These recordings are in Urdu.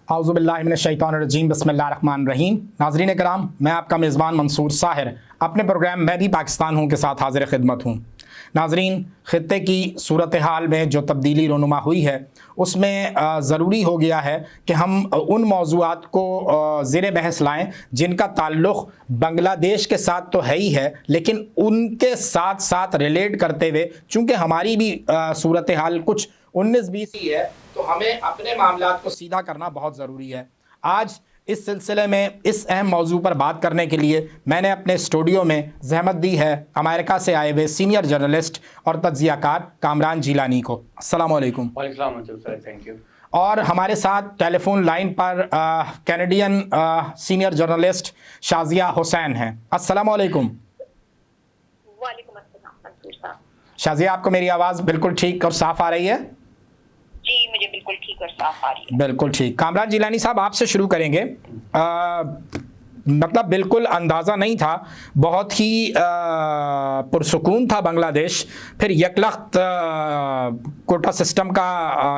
اعوذ باللہ من الشیطان الرجیم بسم اللہ الرحمن الرحیم۔ ناظرین کرام، میں آپ کا میزبان منصور ساحر اپنے پروگرام میں بھی پاکستان ہوں کے ساتھ حاضر خدمت ہوں۔ ناظرین، خطے کی صورتحال میں جو تبدیلی رونما ہوئی ہے اس میں ضروری ہو گیا ہے کہ ہم ان موضوعات کو زیر بحث لائیں جن کا تعلق بنگلہ دیش کے ساتھ تو ہے ہی ہے، لیکن ان کے ساتھ ساتھ ریلیٹ کرتے ہوئے چونکہ ہماری بھی صورتحال کچھ 19-20 ہی ہے تو ہمیں اپنے معاملات کو سیدھا کرنا بہت ضروری ہے۔ آج اس سلسلے میں اس اہم موضوع پر بات کرنے کے لیے میں نے اپنے اسٹوڈیو میں زحمت دی ہے امریکہ سے آئے ہوئے سینئر جرنلسٹ اور تجزیہ کار کامران جیلانی کو۔ السلام علیکم۔ وعلیکم السلام، تھینک یو۔ اور ہمارے ساتھ ٹیلی فون لائن پر کینیڈین سینئر جرنلسٹ شازیہ حسین ہیں۔ السلام علیکم۔ وعلیکم السلام منصور صاحب۔ شازیہ، آپ کو میری آواز بالکل ٹھیک اور صاف آ رہی ہے؟ جی مجھے بالکل ٹھیک اور صاف آ رہی ہے۔ بالکل ٹھیک۔ کامران جیلانی صاحب، آپ سے شروع کریں گے۔ مطلب بالکل اندازہ نہیں تھا، بہت ہی پرسکون تھا بنگلہ دیش، پھر یکلخت کوٹا سسٹم کا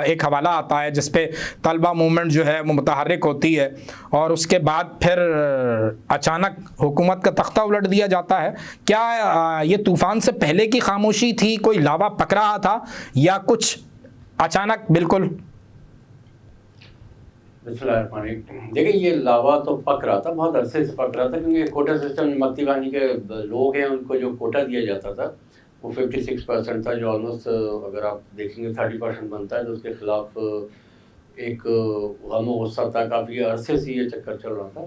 ایک حوالہ آتا ہے جس پہ طلبہ موومنٹ جو ہے وہ متحرک ہوتی ہے، اور اس کے بعد پھر اچانک حکومت کا تختہ الٹ دیا جاتا ہے۔ کیا یہ طوفان سے پہلے کی خاموشی تھی، کوئی لاوا پک رہا تھا، یا کچھ اچانک بالکل؟ بسم اللہ الرحمن الرحیم۔ دیکھیں، یہ لاوا تو پک رہا تھا، بہت عرصے سے پک رہا تھا، کیونکہ کوٹا سسٹم مکتی بانی کے لوگ ہیں، ان کو جو کوٹا دیا جاتا تھا وہ 56% تھا، جو آلموسٹ اگر آپ دیکھیں گے 30% بنتا ہے، تو اس کے خلاف ایک غم و غصہ تھا، کافی عرصے سے یہ چکر چل رہا تھا۔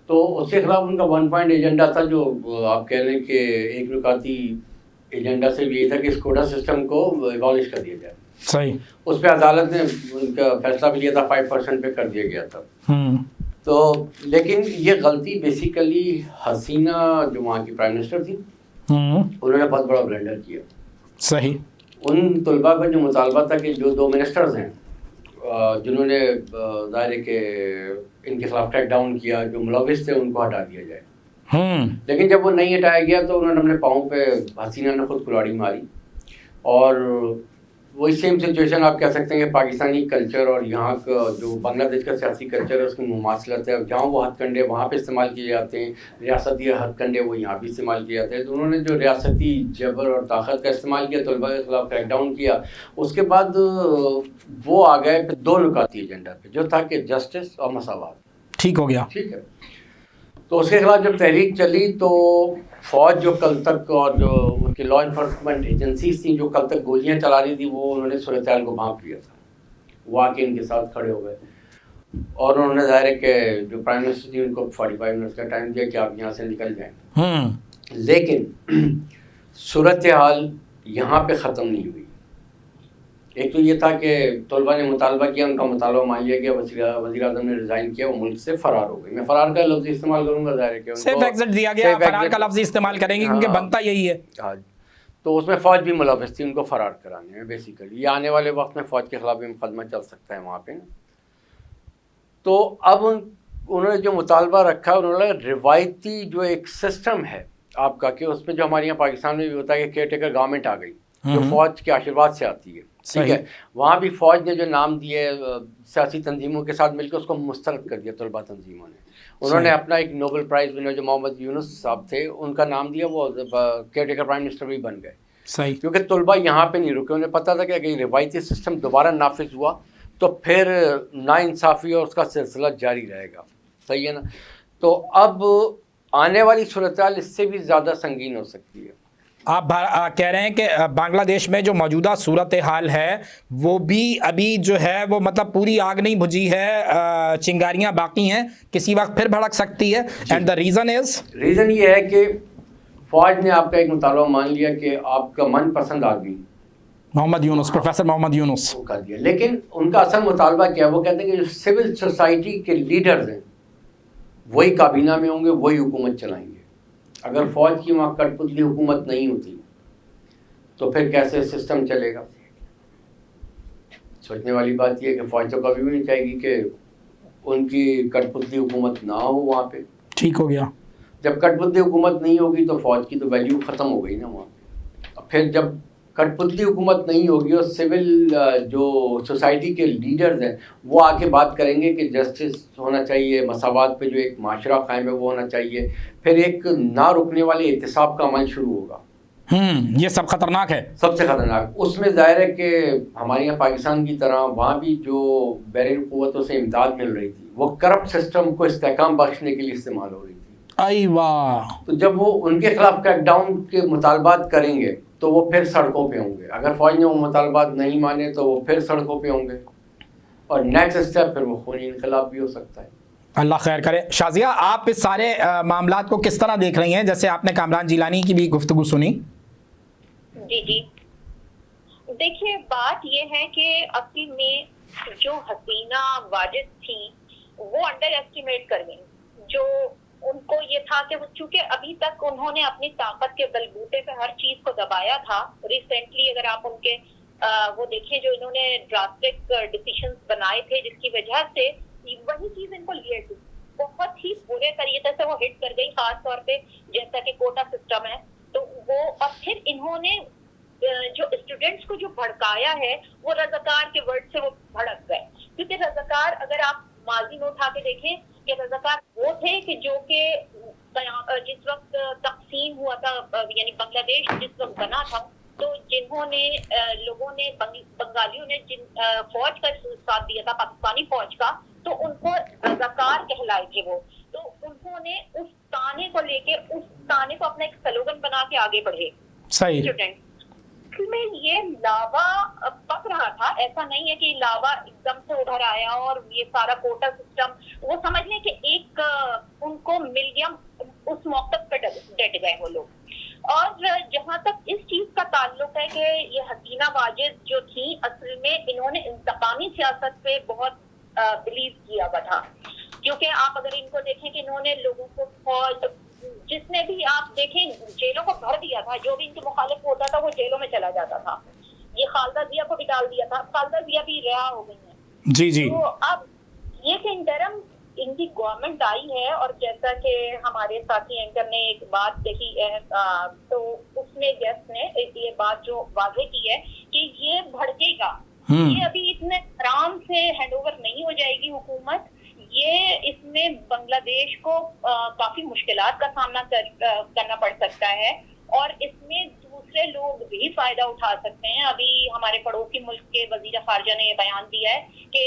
تو اس کے خلاف ان کا 1 پوائنٹ ایجنڈا تھا، جو آپ کہہ لیں کہ ایک نکاتی ایجنڈا سے بھی یہ تھا کہ اس کوٹا سسٹم کو ایبالش کر دیا جائے۔ صحیح۔ اس پہ عدالت نے ان کا فیصلہ بھی لیا تھا، 5% پہ کر دیا گیا تھا۔ تو لیکن یہ غلطی بیسیکلی حسینہ جو وہاں کی پرائم منسٹر تھی، انہوں نے بہت بڑا بلنڈر کیا۔ صحیح۔ ان طلباء کا جو مطالبہ تھا کہ جو 2 منسٹرز ہیں جنہوں نے ظاہر ہے کہ ان کے خلاف ٹیک ڈاؤن کیا، جو ملوث تھے، ان کو ہٹا دیا جائے۔ لیکن جب وہ نہیں ہٹایا گیا تو انہوں نے اپنے پاؤں پہ، حسینہ نے خود کلاڑی ماری، اور وہی سیم سچویشن آپ کہہ سکتے ہیں کہ پاکستانی کلچر اور یہاں کا جو بنگلہ دیش کا سیاسی کلچر ہے اس کی مماثلت ہے۔ جہاں وہ ہتھ کنڈے وہاں پہ استعمال کیے جاتے ہیں، ریاستی ہتھ کنڈے وہ یہاں بھی استعمال کیے جاتے ہیں، تو انہوں نے جو ریاستی جبر اور طاقت کا استعمال کیا، طلباء کے خلاف کریک ڈاؤن کیا۔ اس کے بعد وہ آ گئے پھر 2 نکاتی ایجنڈا پہ، جو تھا کہ جسٹس اور مساوات۔ ٹھیک ہو گیا۔ ٹھیک ہے۔ تو اس کے خلاف جب تحریک چلی تو فوج جو کل تک، اور جو ان کی لا انفورسمنٹ ایجنسیز تھیں جو کل تک گولیاں چلا رہی تھی، وہ انہوں نے صورتحال کو بھانپ لیا تھا، وہ آ کے ان کے ساتھ کھڑے ہو گئے، اور انہوں نے ظاہر ہے کہ جو پرائم منسٹر تھی ان کو 45 منٹس کا ٹائم دیا کہ آپ یہاں سے نکل جائیں۔ لیکن صورتحال یہاں پہ ختم نہیں ہوئی۔ ایک تو یہ تھا کہ طلباء نے مطالبہ کیا، ان کا مطالبہ مان لیا گیا، وزیر اعظم نے ریزائن کیا، وہ ملک سے فرار ہو گئی۔ میں فرار کا لفظ استعمال کروں گا، ظاہر ہے کہ سیف ایگزٹ دیا گیا، فرار کا لفظ استعمال کریں گے کیونکہ بنتا یہی ہے۔ تو اس میں فوج بھی ملوث تھی ان کو فرار کرانے میں بیسیکلی۔ یہ آنے والے وقت میں فوج کے خلاف بھی مقدمہ چل سکتا ہے وہاں پہ۔ تو اب انہوں نے جو مطالبہ رکھا، انہوں نے روایتی جو ایک سسٹم ہے آپ کا، کہ اس میں جو ہمارے یہاں پاکستان میں بھی ہوتا ہے کہ کیئر ٹیکر گورنمنٹ آ گئی جو فوج کے آشیرواد سے آتی ہے، ٹھیک ہے، وہاں بھی فوج نے جو نام دیے سیاسی تنظیموں کے ساتھ مل کے اس کو مسترد کر دیا طلباء تنظیموں نے۔ انہوں نے اپنا ایک نوبل پرائز ونر جو محمد یونس صاحب تھے ان کا نام دیا، وہ کیئر ٹیکر پرائم منسٹر بھی بن گئے۔ صحیح۔ کیونکہ طلباء یہاں پہ نہیں رکے، انہیں پتہ تھا کہ اگر روایتی سسٹم دوبارہ نافذ ہوا تو پھر ناانصافی اور اس کا سلسلہ جاری رہے گا، صحیح ہے نا۔ تو اب آنے والی صورتحال اس سے بھی زیادہ سنگین ہو سکتی ہے۔ آپ کہہ رہے ہیں کہ بنگلہ دیش میں جو موجودہ صورتحال ہے وہ بھی ابھی جو ہے وہ مطلب پوری آگ نہیں بجھی ہے، چنگاریاں باقی ہیں، کسی وقت پھر بھڑک سکتی ہے۔ اینڈ دا ریزن یہ ہے کہ فوج نے آپ کا ایک مطالبہ مان لیا کہ آپ کا من پسند آدمی محمد یونس، پروفیسر محمد یونس کر دیا، لیکن ان کا اصل مطالبہ کیا ہے؟ وہ کہتے ہیں کہ جو سول سوسائٹی کے لیڈرز ہیں وہی کابینہ میں ہوں گے، وہی حکومت چلائیں گے۔ اگر فوج کی وہاں کٹ پتلی حکومت نہیں ہوتی تو پھر کیسے سسٹم چلے گا؟ سوچنے والی بات یہ ہے کہ فوج تو کبھی بھی نہیں چاہے گی کہ ان کی کٹ پتلی حکومت نہ ہو وہاں پہ۔ ٹھیک ہو گیا۔ جب کٹ پتلی حکومت نہیں ہوگی تو فوج کی تو ویلیو ختم ہو گئی نا وہاں پہ۔ پھر جب کٹپتلی حکومت نہیں ہوگی اور سول جو سوسائٹی کے لیڈرز ہیں وہ آ کے بات کریں گے کہ جسٹس ہونا چاہیے، مساوات پہ جو ایک معاشرہ قائم ہے وہ ہونا چاہیے، پھر ایک نہ رکنے والے احتساب کا عمل شروع ہوگا. یہ سب خطرناک ہے، سب سے خطرناک. اس میں ظاہر ہے کہ ہمارے یہاں پاکستان کی طرح وہاں بھی جو بیرون قوتوں سے امداد مل رہی تھی وہ کرپٹ سسٹم کو استحکام بخشنے کے لیے استعمال ہو رہی تھی. ای واہ. تو جب وہ ان کے خلاف کریک ڈاؤن کے مطالبات کریں گے تو وہ پھر سڑکوں پہ ہوں گے. اگر فوج نے وہ مطالبات نہیں مانے تو وہ پھر سڑکوں پہ ہوں گے، اور نیکسٹ اسٹیپ پھر وہ خونی انقلاب بھی ہو سکتا ہے. اللہ خیر کرے. شازیہ، آپ اس سارے معاملات کو کس طرح دیکھ رہی ہیں؟ جیسے آپ نے کامران جیلانی کی بھی گفتگو سنی. جی دیکھیے، بات یہ ہے کہ اصل میں جو حسینہ واجد تھی وہ انڈر ایسٹیمیٹ کر گئی. جو ان کو یہ تھا کہ چونکہ ابھی تک انہوں نے اپنی طاقت کے بلبوتے پہ ہر چیز کو دبایا تھا. ریسنٹلی اگر آپ ان کے وہ دیکھیں جو انہوں نے ڈراسٹک ڈیسیشنز بنائے تھے جس کی وجہ سے وہی چیز ان کو لیٹ ہوئی، بہت ہی برے طریقے سے وہ ہٹ کر گئی، خاص طور پہ جیسا کہ کوٹا سسٹم ہے تو وہ. اور پھر انہوں نے جو اسٹوڈینٹس کو جو بھڑکایا ہے وہ رضاکار کے ورڈ سے وہ بھڑک گئے. کیونکہ رضاکار اگر آپ ماضی میں اٹھا کے دیکھیں کہ رضاکار وہ تھے کہ جو کہ جس وقت تقسیم ہوا تھا، یعنی بنگلہ دیش جس وقت بنا تھا، تو جنہوں نے لوگوں نے بنگالیوں نے جن فوج کا ساتھ دیا تھا، پاکستانی فوج کا، تو ان کو رضاکار کہلائے تھے وہ. تو انہوں نے اس تانے کو لے کے اس تانے کو اپنا ایک سلوگن بنا کے آگے بڑھے. صحیح. اسٹوڈنٹ میں یہ لاوا پک رہا تھا، ایسا نہیں ہے کہ لاوا ایک دم سے ابھر آیا اور یہ سارا کوٹا سسٹم وہ سمجھ لیں کہ ایک ان کو مل گیا، اس موقف پہ ڈٹ گئے وہ لوگ. اور جہاں تک اس چیز کا تعلق ہے کہ یہ حسینہ واجد جو تھی اصل میں انہوں نے انتقامی سیاست پہ بہت بلیو کیا ہوا تھا. کیونکہ آپ اگر ان کو دیکھیں کہ انہوں نے لوگوں کو فوج جس نے بھی آپ دیکھیں جیلوں کو بھر دیا تھا، جو بھی ان کے مخالف ہوتا تھا وہ جیلوں میں چلا جاتا تھا. یہ خالدہ ضیا کو بھی ڈال دیا تھا، خالدہ ضیا بھی رہا ہو گئی ہیں. جی. تو اب یہ کہ انٹرم ان کی گورنمنٹ آئی ہے، اور جیسا کہ ہمارے ساتھی اینکر نے ایک بات کہی ہے تو اس میں گیسٹ نے یہ بات جو واضح کی ہے کہ یہ بھڑکے گا، یہ ابھی اتنے آرام سے ہینڈ اوور نہیں ہو جائے گی حکومت. یہ اس میں بنگلہ دیش کو کافی مشکلات کا سامنا کرنا پڑ سکتا ہے، اور اس میں دوسرے لوگ بھی فائدہ اٹھا سکتے ہیں. ابھی ہمارے پڑوسی ملک کے وزیر خارجہ نے یہ بیان دیا ہے کہ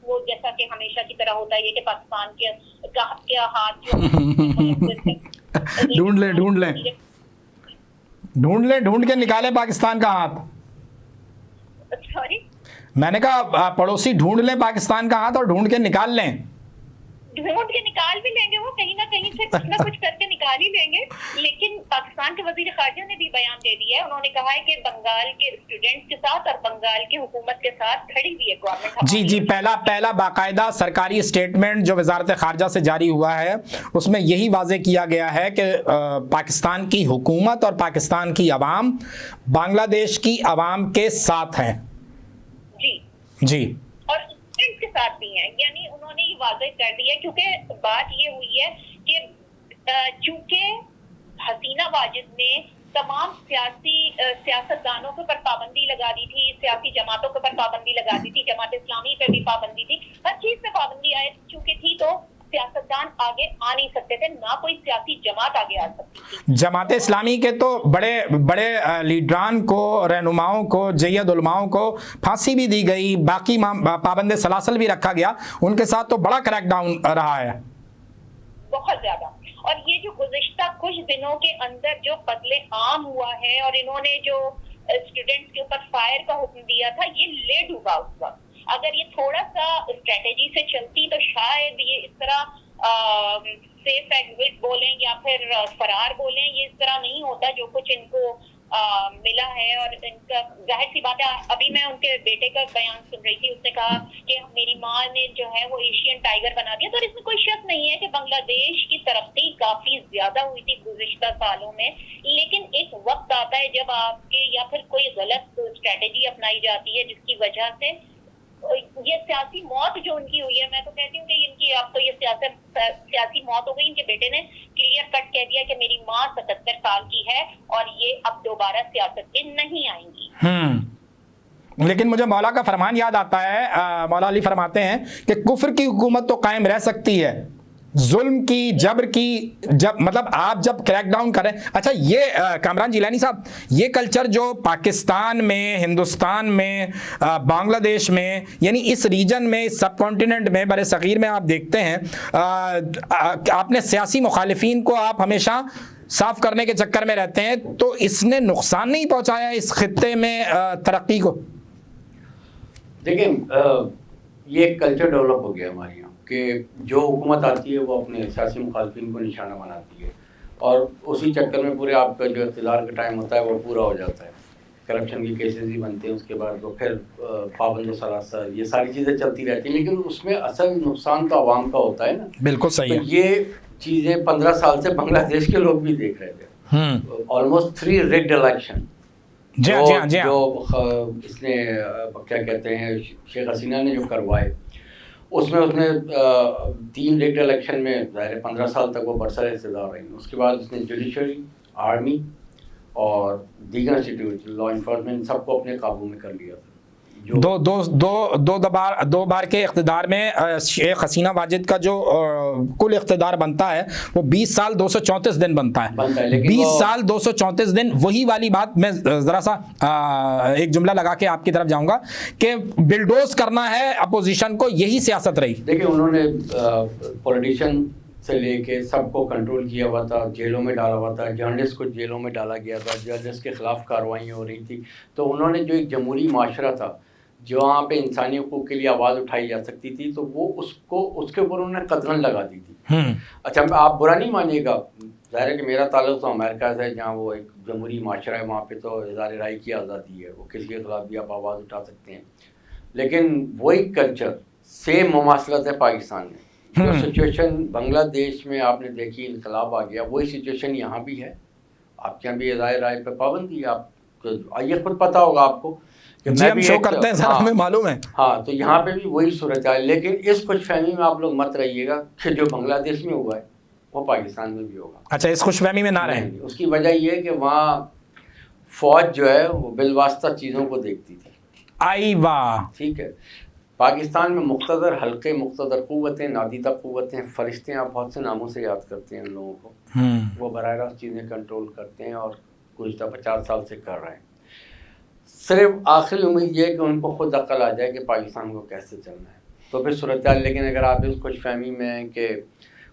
وہ جیسا کہ ہمیشہ کی طرح ہوتا ہے یہ کہ پاکستان کے ہاتھ ڈھونڈ کے نکالے پاکستان کا ہاتھ. سوری، میں نے کہا پڑوسی ڈھونڈ لیں پاکستان کا ہاتھ اور ڈھونڈ کے نکال لیں. ڈھونڈ کے نکال بھی لیں گے، وہ کہیں نہ کہیں سے کچھ نہ کچھ کر کے نکال ہی لیں گے. لیکن پاکستان کے وزیر خارجہ نے بھی بیان دے دیا ہے، انہوں نے کہا ہے کہ بنگال کے اسٹوڈنٹس کے ساتھ اور بنگال کی حکومت کے ساتھ کھڑی ہوئی ہے گورنمنٹ. جی پہلا باقاعدہ سرکاری اسٹیٹمنٹ جو وزارت خارجہ سے جاری ہوا ہے اس میں یہی واضح کیا گیا ہے کہ پاکستان کی حکومت اور پاکستان کی عوام بنگلہ دیش کی عوام کے ساتھ ہیں. جی اور اسٹوڈنٹس کے ساتھ بھی ہیں، یعنی انہوں نے یہ واضح کر دیا. کیونکہ بات یہ ہوئی ہے کہ چونکہ حسینہ واجد نے تمام سیاستدانوں کے اوپر پابندی لگا دی تھی، سیاسی جماعتوں کے اوپر پابندی لگا دی تھی، جماعت اسلامی پہ بھی پابندی تھی، ہر چیز پہ پابندی آئے چونکہ تھی، تو سیاستدان آگے آ نہیں سکتے تھے، نہ کوئی سیاسی جماعت آگے آ سکتی تھی. جماعت اسلامی کے تو بڑے لیڈران کو، رہنماؤں کو، جید علماؤں کو پھانسی بھی دی گئی، باقی پابند سلاسل بھی رکھا گیا، ان کے ساتھ تو بڑا کریک ڈاؤن رہا ہے بہت زیادہ. اور یہ جو گزشتہ کچھ دنوں کے اندر جو قتل عام ہوا ہے اور انہوں نے جو اسٹوڈنٹس کے اوپر فائر کا حکم دیا تھا، یہ لیٹ ہوا اس وقت. اگر یہ تھوڑا سا اسٹریٹجی سے چلتی تو شاید یہ اس طرح سیف ایگزٹ بولیں یا پھر فرار بولیں، یہ اس طرح نہیں ہوتا جو کچھ ان کو ملا ہے. اور ان کا ظاہر سی بات ہے، ابھی میں ان کے بیٹے کا بیان سن رہی تھی، اس نے کہا کہ میری ماں نے جو ہے وہ ایشین ٹائیگر بنا دیا. تو اس میں کوئی شک نہیں ہے کہ بنگلہ دیش کی ترقی کافی زیادہ ہوئی تھی گزشتہ سالوں میں، لیکن ایک وقت آتا ہے جب آپ کے یا پھر کوئی غلط اسٹریٹجی اپنائی جاتی ہے جس کی وجہ سے یہ سیاسی موت جو ان کی ہوئی ہے، میں تو کہتی ہوں کہ ان کی اب تو یہ سیاسی موت ہو گئی. ان کے بیٹے نے کلیئر کٹ کہہ دیا کہ میری ماں 77 سال کی ہے اور یہ اب دوبارہ سیاست پہ نہیں آئیں گی. لیکن مجھے مولا کا فرمان یاد آتا ہے، مولا علی فرماتے ہیں کہ کفر کی حکومت تو قائم رہ سکتی ہے، ظلم کی، جبر کی، جب مطلب آپ جب کریک ڈاؤن کریں. اچھا یہ کامران جیلانی صاحب، یہ کلچر جو پاکستان میں، ہندوستان میں، بنگلہ دیش میں، یعنی اس ریجن میں، اس سب کانٹیننٹ میں، بر صغیر میں آپ دیکھتے ہیں، آپ نے سیاسی مخالفین کو آپ ہمیشہ صاف کرنے کے چکر میں رہتے ہیں، تو اس نے نقصان نہیں پہنچایا اس خطے میں ترقی کو؟ دیکھیں یہ ایک کلچر ڈیولپ ہو گیا ہمارے یہاں کہ جو حکومت آتی ہے وہ اپنے سیاسی مخالفین کو نشانہ بناتی ہے، اور اسی چکر میں پورے آپ کا جو اقتدار کا ٹائم ہوتا ہے وہ پورا ہو جاتا ہے. کرپشن کی کیسز بھی بنتے ہیں، اس کے بعد وہ پھر پابند و سراسر یہ ساری چیزیں چلتی رہتی ہیں، لیکن اس میں اصل نقصان تو عوام کا ہوتا ہے نا. بالکل صحیح ہے. تو یہ چیزیں 15 سال سے بنگلہ دیش کے لوگ بھی دیکھ رہے تھے. آلموسٹ 3 rigged elections جو اس نے کیا کہتے ہیں شیخ حسینہ نے جو کروائے، اس میں 3 rigged الیکشن میں ظاہر 15 سال تک وہ برسر اقتدار رہی. اس کے بعد اس نے جوڈیشری، آرمی اور دیگر انسٹیٹیوٹ، لا انفورسمنٹ، سب کو اپنے قابو میں کر لیا تھا. دو بار کے اقتدار میں شیخ حسینہ واجد کا جو کل اقتدار بنتا ہے وہ 20 سال 234 دن بنتا ہے. 20 سال 234 دن. وہی والی بات میں ذرا سا ایک جملہ لگا کے آپ کی طرف جاؤں گا کہ بلڈوز کرنا ہے اپوزیشن کو، یہی سیاست رہی. دیکھیں انہوں نے پولیٹیشین سے لے کے سب کو کنٹرول کیا ہوا تھا، جیلوں میں ڈالا ہوا تھا، جرنلسٹ کو جیلوں میں ڈالا گیا تھا، جرنلسٹ کے خلاف کارروائیاں ہو رہی تھی. تو انہوں نے جو ایک جمہوری معاشرہ تھا جو وہاں پہ انسانی حقوق کے لیے آواز اٹھائی جا سکتی تھی، تو وہ اس کے اوپر انہوں نے قدغن لگا دی تھی. اچھا آپ برا نہیں مانیے گا، ظاہر ہے کہ میرا تعلق تو امریکہ سے ہے جہاں وہ ایک جمہوری معاشرہ ہے، وہاں پہ تو اظہار رائے کی آزادی ہے، وہ کسی کے خلاف بھی آپ آواز اٹھا سکتے ہیں. لیکن وہی کلچر سیم مماثلت ہے پاکستان میں. جو سچویشن بنگلہ دیش میں آپ نے دیکھی، انقلاب آ گیا، وہی سچویشن یہاں بھی ہے. آپ کے یہاں بھی اظہار رائے پہ پابندی ہے، آپ یہ خود پتہ ہوگا آپ کو. جی ہم شو کرتے ہیں سر، ہمیں معلوم ہے. ہاں تو یہاں پہ بھی وہی صورت ہے. لیکن اس خوش فہمی میں آپ لوگ مت رہیے گا کہ جو بنگلہ دیش میں ہوا ہے وہ پاکستان میں بھی ہوگا. اچھا اس خوش فہمی میں نہ رہیں. اس کی وجہ یہ ہے کہ وہاں فوج جو ہے وہ بالواسطہ چیزوں کو دیکھتی تھی. آئی واہ. ٹھیک ہے. پاکستان میں مقتدر حلقے، مقتدر قوتیں، نادیدہ قوتیں، فرشتے، آپ بہت سے ناموں سے یاد کرتے ہیں ان لوگوں کو. وہ براہ راست چیزیں کنٹرول کرتے ہیں اور گزشتہ 50 سال سے کر رہے ہیں. صرف آخری امید یہ ہے کہ ان کو خود عقل آ جائے کہ پاکستان کو کیسے چلنا ہے، تو پھر صورتحال. لیکن اگر آپ اس خوش فہمی میں ہیں کہ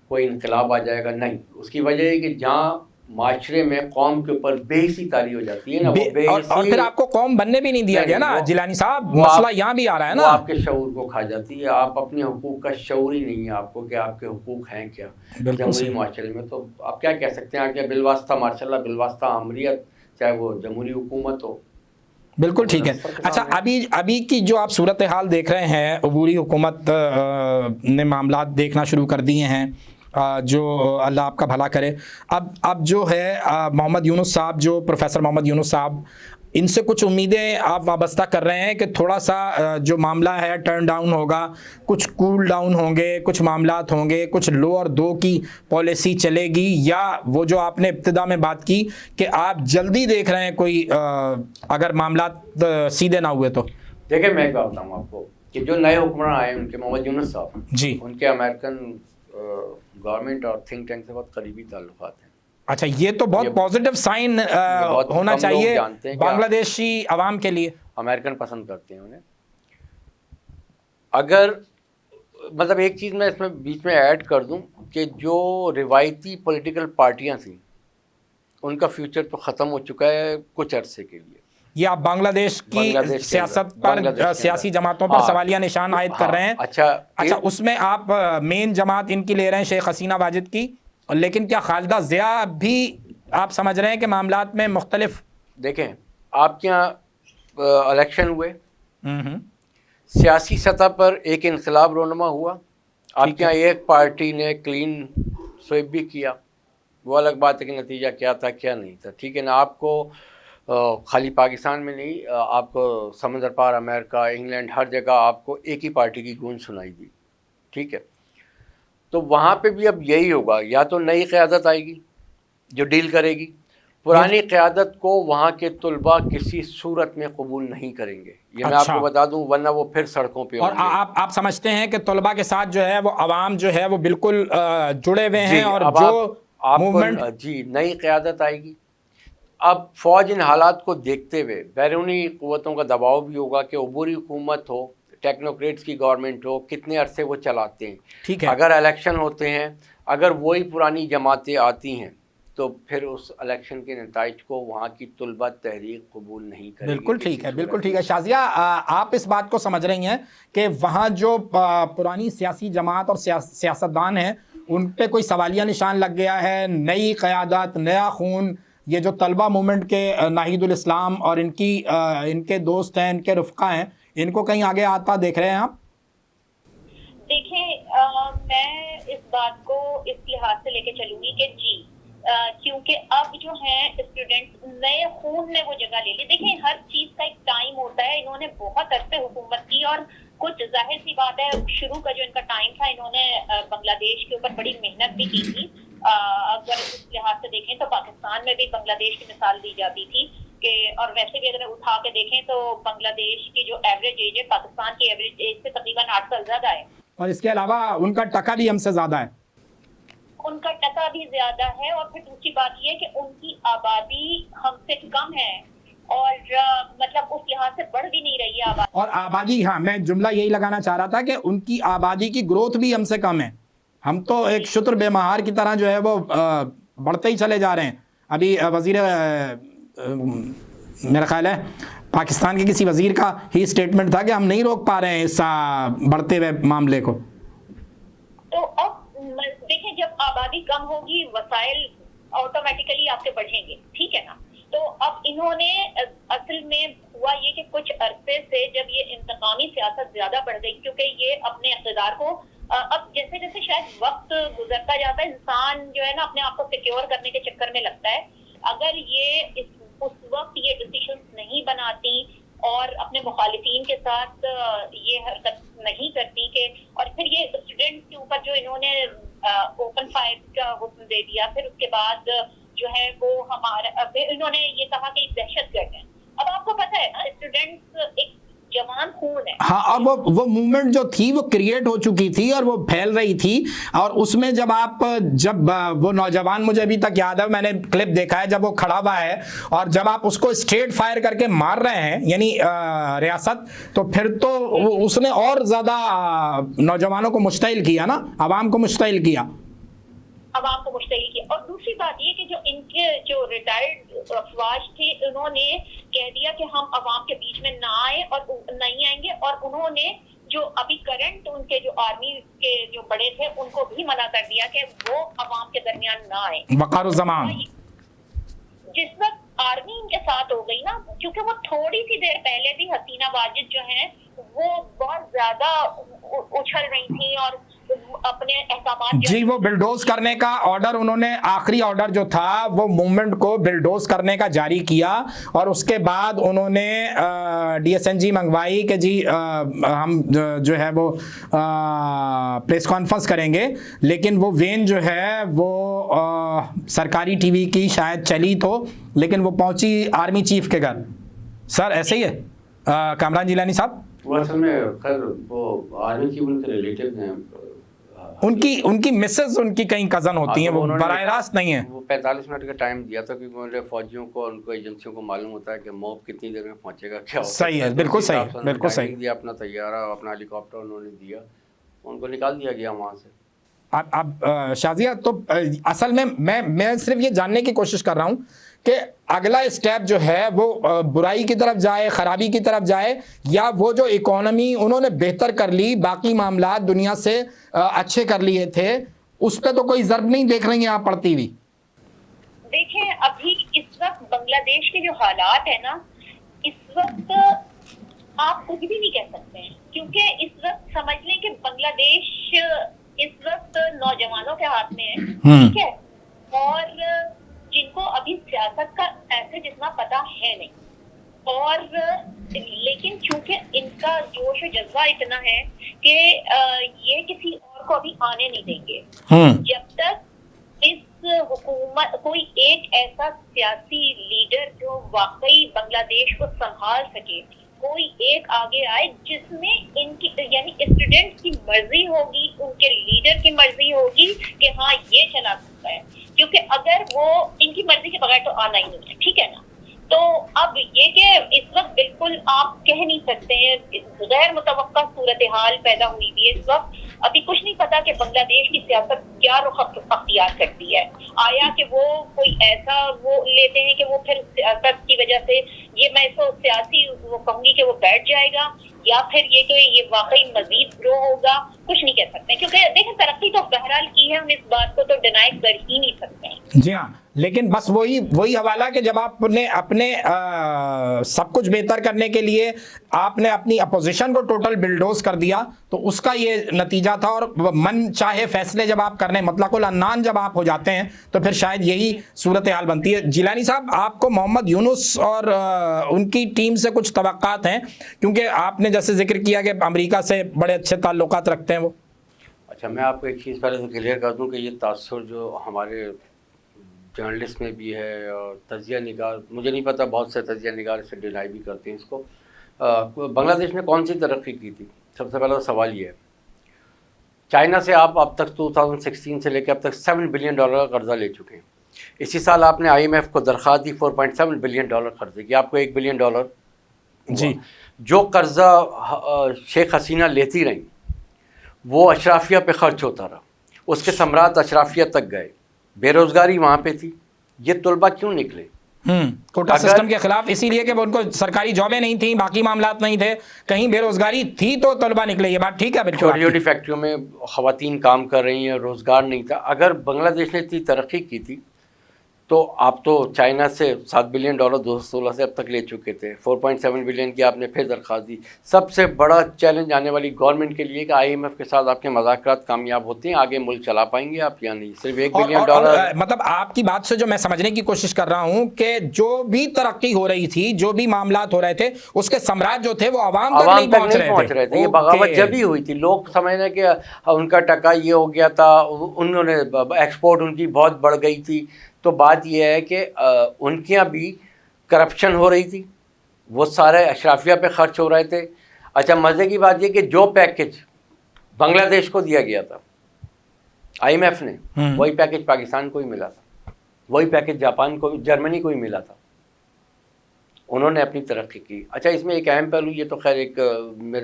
کوئی انقلاب آ جائے گا، نہیں. اس کی وجہ ہے کہ جہاں معاشرے میں قوم کے اوپر بے حسی طاری ہو جاتی ہے نا، اور پھر آپ کو قوم بننے بھی نہیں دیا گیا نا جیلانی صاحب. مسئلہ یہاں بھی آ رہا ہے نا، آپ کے شعور کو کھا جاتی ہے. آپ اپنے حقوق کا شعور ہی نہیں ہے آپ کو کہ آپ کے حقوق ہیں کیا جمہوری معاشرے میں. تو آپ کیا کہہ سکتے ہیں کہ بالواسطہ ماشاء اللہ بالواسطہ آمریت، چاہے وہ جمہوری حکومت ہو. بالکل ٹھیک ہے. اچھا ابھی کی جو آپ صورتحال دیکھ رہے ہیں، عبوری حکومت نے معاملات دیکھنا شروع کر دیے ہیں، جو اللہ آپ کا بھلا کرے. اب جو ہے محمد یونس صاحب، جو پروفیسر محمد یونس صاحب، ان سے کچھ امیدیں آپ وابستہ کر رہے ہیں کہ تھوڑا سا جو معاملہ ہے ٹرن ڈاؤن ہوگا، کچھ کول ڈاؤن ہوں گے، کچھ معاملات ہوں گے، کچھ لو اور دو کی پالیسی چلے گی، یا وہ جو آپ نے ابتدا میں بات کی کہ آپ جلدی دیکھ رہے ہیں کوئی اگر معاملات سیدھے نہ ہوئے تو؟ دیکھیں میں بتا ہوں آپ کو کہ جو نئے حکمراں آئے ان کے محمد یونس صاحب جی، ان کے امریکن گورنمنٹ اور تھنک ٹینک سے بہت قریبی تعلقات ہیں. اچھا یہ تو بہت پازیٹیو سائن ہونا چاہیے بنگلہ دیشی عوام کے لیے. امریکن پسند کرتے ہیں انہیں. اگر مطلب ایک چیز میں اس میں بیچ میں ایڈ کر دوں کہ جو روایتی پولیٹیکل پارٹیاں تھیں ان کا فیوچر تو ختم ہو چکا ہے کچھ عرصے کے لیے. یہ آپ بنگلہ دیش کی سیاست پر، سیاسی جماعتوں پر سوالیہ نشان عائد کر رہے ہیں. اچھا اس میں آپ مین جماعت ان کی لے رہے ہیں شیخ حسینہ واجد کی، لیکن کیا خالدہ ضیاء بھی آپ سمجھ رہے ہیں کہ معاملات میں مختلف؟ دیکھیں آپ کے یہاں الیکشن ہوئے، سیاسی سطح پر ایک انقلاب رونما ہوا. آپ کے یہاں ایک پارٹی نے کلین سویپ بھی کیا، وہ الگ بات ہے کہ نتیجہ کیا تھا کیا نہیں تھا. ٹھیک ہے نا. آپ کو خالی پاکستان میں نہیں، آپ کو سمندر پار امریکہ، انگلینڈ، ہر جگہ آپ کو ایک ہی پارٹی کی گونج سنائی دی، ٹھیک ہے. تو وہاں پہ بھی اب یہی ہوگا، یا تو نئی قیادت آئے گی جو ڈیل کرے گی، پرانی قیادت کو وہاں کے طلباء کسی صورت میں قبول نہیں کریں گے، یہ میں آپ کو بتا دوں، ورنہ وہ پھر سڑکوں پہ اور آپ سمجھتے ہیں کہ طلباء کے ساتھ جو ہے وہ عوام جو ہے وہ بالکل جڑے ہوئے ہیں، اور جو موومنٹ جی نئی قیادت آئے گی. اب فوج ان حالات کو دیکھتے ہوئے بیرونی قوتوں کا دباؤ بھی ہوگا کہ عبوری حکومت ہو، ٹیکنوکریٹس کی گورنمنٹ ہو، کتنے عرصے وہ چلاتے ہیں. ٹھیک ہے، اگر الیکشن ہوتے ہیں، اگر وہی پرانی جماعتیں آتی ہیں تو پھر اس الیکشن کے نتائج کو وہاں کی طلبہ تحریک قبول نہیں کرے گی. بالکل ٹھیک ہے، بالکل ٹھیک ہے. شازیہ آپ اس بات کو سمجھ رہی ہیں کہ وہاں جو پرانی سیاسی جماعت اور سیاستدان ہیں ان پہ کوئی سوالیہ نشان لگ گیا ہے، نئی قیادت، نیا خون، یہ جو طلبہ موومنٹ کے ناہید الاسلام اور ان کے دوست ہیں، ان کے رفقا ہیں، ان کو کہیں آگے آتا دیکھ رہے ہیں آپ؟ دیکھیں میں اس بات کو اس لحاظ سے لے کے چلوں گی کہ جی کیونکہ اب جو ہیں اسٹوڈنٹس نئے خون نے وہ جگہ لے لی. دیکھیں ہر چیز کا ایک ٹائم ہوتا ہے، انہوں نے بہت عرصے حکومت کی اور کچھ ظاہر سی بات ہے شروع کا جو ان کا ٹائم تھا، انہوں نے بنگلہ دیش کے اوپر بڑی محنت بھی کی تھی. اگر اس لحاظ سے دیکھیں تو پاکستان میں بھی بنگلہ دیش کی مثال دی جاتی تھی کہ، اور ویسے بھی اگر اٹھا کے دیکھیں تو بنگلہ دیش کی جو ایوریج ایج ہے پاکستان کی ایوریج ایج سے تقریباً 8 سال زیادہ ہے، اور اس کے علاوہ ان کا ٹکا بھی ہم سے زیادہ ہے. ان کا ٹکا بھی زیادہ ہے، اور پھر دوسری بات یہ کہ ان کی آبادی ہم سے کم ہے، اور مطلب اس لحاظ سے بڑھ بھی نہیں رہی ہے آبادی. اور آبادی، ہاں میں جملہ یہی لگانا چاہ رہا تھا کہ ان کی آبادی کی گروتھ بھی ہم سے کم ہے. ہم تو ایک شتر بے مہار کی طرح جو ہے وہ بڑھتے ہی چلے جا رہے ہیں. ابھی وزیر میرا خیال ہے پاکستان کے کسی وزیر کا ہی اسٹیٹمنٹ تھا کہ ہم نہیں روک پا رہے ہیں اس بڑھتے ہوئے معاملے کو. تو اب دیکھیں جب آبادی کم ہوگی وسائل آٹومیٹیکلی آپ کے بڑھیں گے، ٹھیک ہے نا. تو اب انہوں نے اصل میں ہوا یہ کہ کچھ عرصے سے جب یہ انتقامی سیاست زیادہ بڑھ گئی، کیونکہ یہ اپنے اقتدار کو اب جیسے جیسے شاید وقت گزرتا جاتا ہے انسان جو ہے نا اپنے آپ کو سیکیور کرنے کے چکر میں لگتا ہے. اگر یہ اس وقت یہ ڈیسیشنز نہیں بناتی اور اپنے مخالفین کے ساتھ یہ حرکت نہیں کرتی کہ، اور پھر یہ اسٹوڈنٹس کے اوپر جو انہوں نے اوپن فائر کا حکم دے دیا، پھر اس کے بعد جو ہے وہ انہوں نے یہ کہا کہ دہشت گرد ہیں. اب آپ کو پتہ ہے نا اسٹوڈنٹس ایک جوان خون ہے. ہاں، اور وہ موومنٹ جو تھی وہ کریٹ ہو چکی تھی اور وہ پھیل رہی تھی، اور اس میں جب وہ نوجوان، مجھے ابھی تک یاد ہے، میں نے کلپ دیکھا ہے جب وہ کھڑا ہوا ہے اور جب آپ اس کو اسٹریٹ فائر کر کے مار رہے ہیں یعنی ریاست، تو پھر تو اس نے اور زیادہ نوجوانوں کو مشتعل کیا نا، عوام کو مشتعل کیا. عوام کو مشتعل کیا. اور دوسری بات یہ کہ جو ان کے جو ریٹائرڈ افواج تھے انہوں نے کہہ دیا کہ ہم عوام کے بیچ میں نہ آئیں اور نہیں آئیں گے، اور انہوں نے جو ابھی کرنٹ ان کے جو آرمی کے جو بڑے تھے ان کو بھی منع کر دیا کہ وہ عوام کے درمیان نہ آئیں. وقار الزمان جس وقت آرمی ان کے ساتھ ہو گئی نا، کیونکہ وہ تھوڑی سی دیر پہلے بھی حسینہ واجد جو ہیں وہ بہت زیادہ اچھل رہی تھیں اور اپنے احکامات جی، وہ بلڈوز کرنے کا آرڈر، انہوں نے آخری آرڈر جو تھا وہ موومنٹ کو بلڈوز کرنے کا جاری کیا، اور اس کے بعد انہوں نے DSNG منگوائی کہ جی ہم جو ہے وہ پریس کانفرنس کریں گے، لیکن وہ وین جو ہے وہ سرکاری ٹی وی کی شاید چلی تو، لیکن وہ پہنچی آرمی چیف کے گھر. سر ایسے ہی ہے کامران جیلانی صاحب؟ وہ اصل میں خیر وہ آرمی چیف ان کے ریلیٹیوز ہیں، ان کی مسز ان کی کہیں کزن ہوتی ہیں، وہ براہ راست نہیں ہیں. وہ 45 منٹ کا ٹائم دیا تھا کیونکہ انہوں نے فوجیوں کو، ان کو ایجنسیوں کو معلوم ہوتا ہے کہ موب کتنی دیر میں پہنچے گا، کیا ہوتا ہے. صحیح ہے، بالکل صحیح، بالکل صحیح. دیا اپنا طیارہ، اپنا ہیلی کاپٹر انہوں نے دیا، ان کو نکال دیا گیا وہاں سے. اب شازیہ تو اصل میں میں صرف یہ جاننے کی کوشش کر رہا ہوں کہ اگلا اسٹیپ جو ہے وہ برائی کی طرف جائے، خرابی کی طرف جائے، یا وہ جو اکانومی انہوں نے بہتر کر لی، باقی معاملات دنیا سے اچھے کر لیے تھے، اس پہ تو کوئی ضرب نہیں دیکھ رہی ہیں آپ پڑتی ہوئی؟ دیکھیں ابھی اس وقت بنگلہ دیش کے جو حالات ہیں نا، اس وقت آپ کچھ بھی نہیں کہہ سکتے ہیں، کیونکہ اس وقت سمجھ لیں کہ بنگلہ دیش اس وقت نوجوانوں کے ہاتھ میں ہے، ٹھیک ہے، اور جن کو ابھی سیاست کا ایسے جتنا پتہ ہے نہیں، اور لیکن چونکہ ان کا جوش و جذبہ اتنا ہے کہ یہ کسی اور کو ابھی آنے نہیں دیں گے جب تک اس حکومت کوئی ایک ایسا سیاسی لیڈر جو واقعی بنگلہ دیش کو سنبھال سکے، کوئی ایک آگے آئے جس میں ان کی یعنی اسٹوڈنٹس کی مرضی ہوگی، ان کے لیڈر کی مرضی ہوگی کہ ہاں یہ چلا سکتا ہے، کیونکہ اگر وہ ان کی مرضی کے بغیر تو آنا ہی نہیں ہے، ٹھیک ہے نا۔ تو اب یہ کہ اس وقت بالکل آپ کہہ نہیں سکتے ہیں، غیر متوقع صورتحال پیدا ہوئی بھی ہے اس وقت، ابھی کچھ نہیں پتا کہ بنگلہ دیش کی سیاست کیا رخ اختیار کرتی ہے، آیا کہ وہ کوئی ایسا وہ لیتے ہیں کہ وہ پھر سیاست کی وجہ سے یہ میں اس کو سیاسی وہ کہوں گی کہ وہ بیٹھ جائے گا، یا پھر یہ کہ یہ واقعی مزید گرو ہوگا، کچھ نہیں کہہ سکتے، کیونکہ دیکھیں ترقی تو بہرحال کی ہے، ہم اس بات کو تو ڈینائی کر ہی نہیں سکتے ہیں۔ جی ہاں، لیکن بس وہی حوالہ کہ جب آپ نے اپنے سب کچھ بہتر کرنے کے لیے آپ نے اپنی اپوزیشن کو ٹوٹل بلڈوز کر دیا تو اس کا یہ نتیجہ تھا، اور من چاہے فیصلے جب آپ کرنے مطلق العنان جب آپ ہو جاتے ہیں تو پھر شاید یہی صورتحال بنتی ہے۔ جیلانی صاحب، آپ کو محمد یونس اور ان کی ٹیم سے کچھ توقعات ہیں، کیونکہ آپ نے جیسے ذکر کیا کہ امریکہ سے بڑے اچھے تعلقات رکھتے ہیں وہ؟ اچھا، میں آپ کو ایک چیز پہلے سے کلیئر کر دوں کہ یہ تاثر جو ہمارے جرنلسٹ میں بھی ہے اور تجزیہ نگار، مجھے نہیں پتہ بہت سے تجزیہ نگار اسے ڈینائی بھی کرتے ہیں اس کو، بنگلہ دیش نے کون سی ترقی کی تھی؟ سب سے پہلا سوال یہ ہے، چائنا سے آپ اب تک 2016 سے لے کے اب تک $7 بلین کا قرضہ لے چکے ہیں۔ اسی سال آپ نے IMF کو درخواست دی، $4.7 بلین قرضے کی، آپ کو $1 بلین جی۔ جو قرضہ شیخ حسینہ لیتی رہیں وہ اشرافیہ پہ خرچ ہوتا رہا، اس کے ثمرات اشرافیہ تک گئے، بے روزگاری وہاں پہ تھی، یہ طلبہ کیوں نکلے؟ کوٹا سسٹم کے خلاف، اسی لیے کہ ان کو سرکاری جابیں نہیں تھیں، باقی معاملات نہیں تھے، کہیں بے روزگاری تھی تو طلبہ نکلے، یہ بات ٹھیک ہے بالکل۔ چھوٹی چھوٹی فیکٹریوں میں خواتین کام کر رہی ہیں، روزگار نہیں تھا۔ اگر بنگلہ دیش نے اتنی ترقی کی تھی تو آپ تو چائنا سے $7 بلین 2016 سے اب تک لے چکے تھے، 4.7 بلین کی آپ نے پھر درخواست دی۔ سب سے بڑا چیلنج آنے والی گورنمنٹ کے لیے کہ IMF کے ساتھ آپ کے مذاکرات کامیاب ہوتے ہیں، آگے ملک چلا پائیں گے آپ یا نہیں؟ صرف $1 بلین مطلب آپ کی بات سے جو میں سمجھنے کی کوشش کر رہا ہوں کہ جو بھی ترقی ہو رہی تھی، جو بھی معاملات ہو رہے تھے، اس کے ثمرات جو تھے وہ عوام تک نہیں پہنچ رہے تھے۔ یہ بغاوت جب ہی ہوئی تھی، لوگ سمجھ رہے کہ ان کا ٹکا یہ ہو گیا تھا، انہوں نے ایکسپورٹ ان کی بہت بڑھ گئی تھی، تو بات یہ ہے کہ ان کے یہاں بھی کرپشن ہو رہی تھی، وہ سارے اشرافیہ پہ خرچ ہو رہے تھے۔ اچھا، مزے کی بات یہ کہ جو پیکج بنگلہ دیش کو دیا گیا تھا IMF نے، وہی پیکج پاکستان کو ہی ملا تھا، وہی پیکج جاپان کو، جرمنی کو ہی ملا تھا۔ انہوں نے اپنی ترقی کی۔ اچھا، اس میں ایک اہم پہلو، یہ تو خیر ایک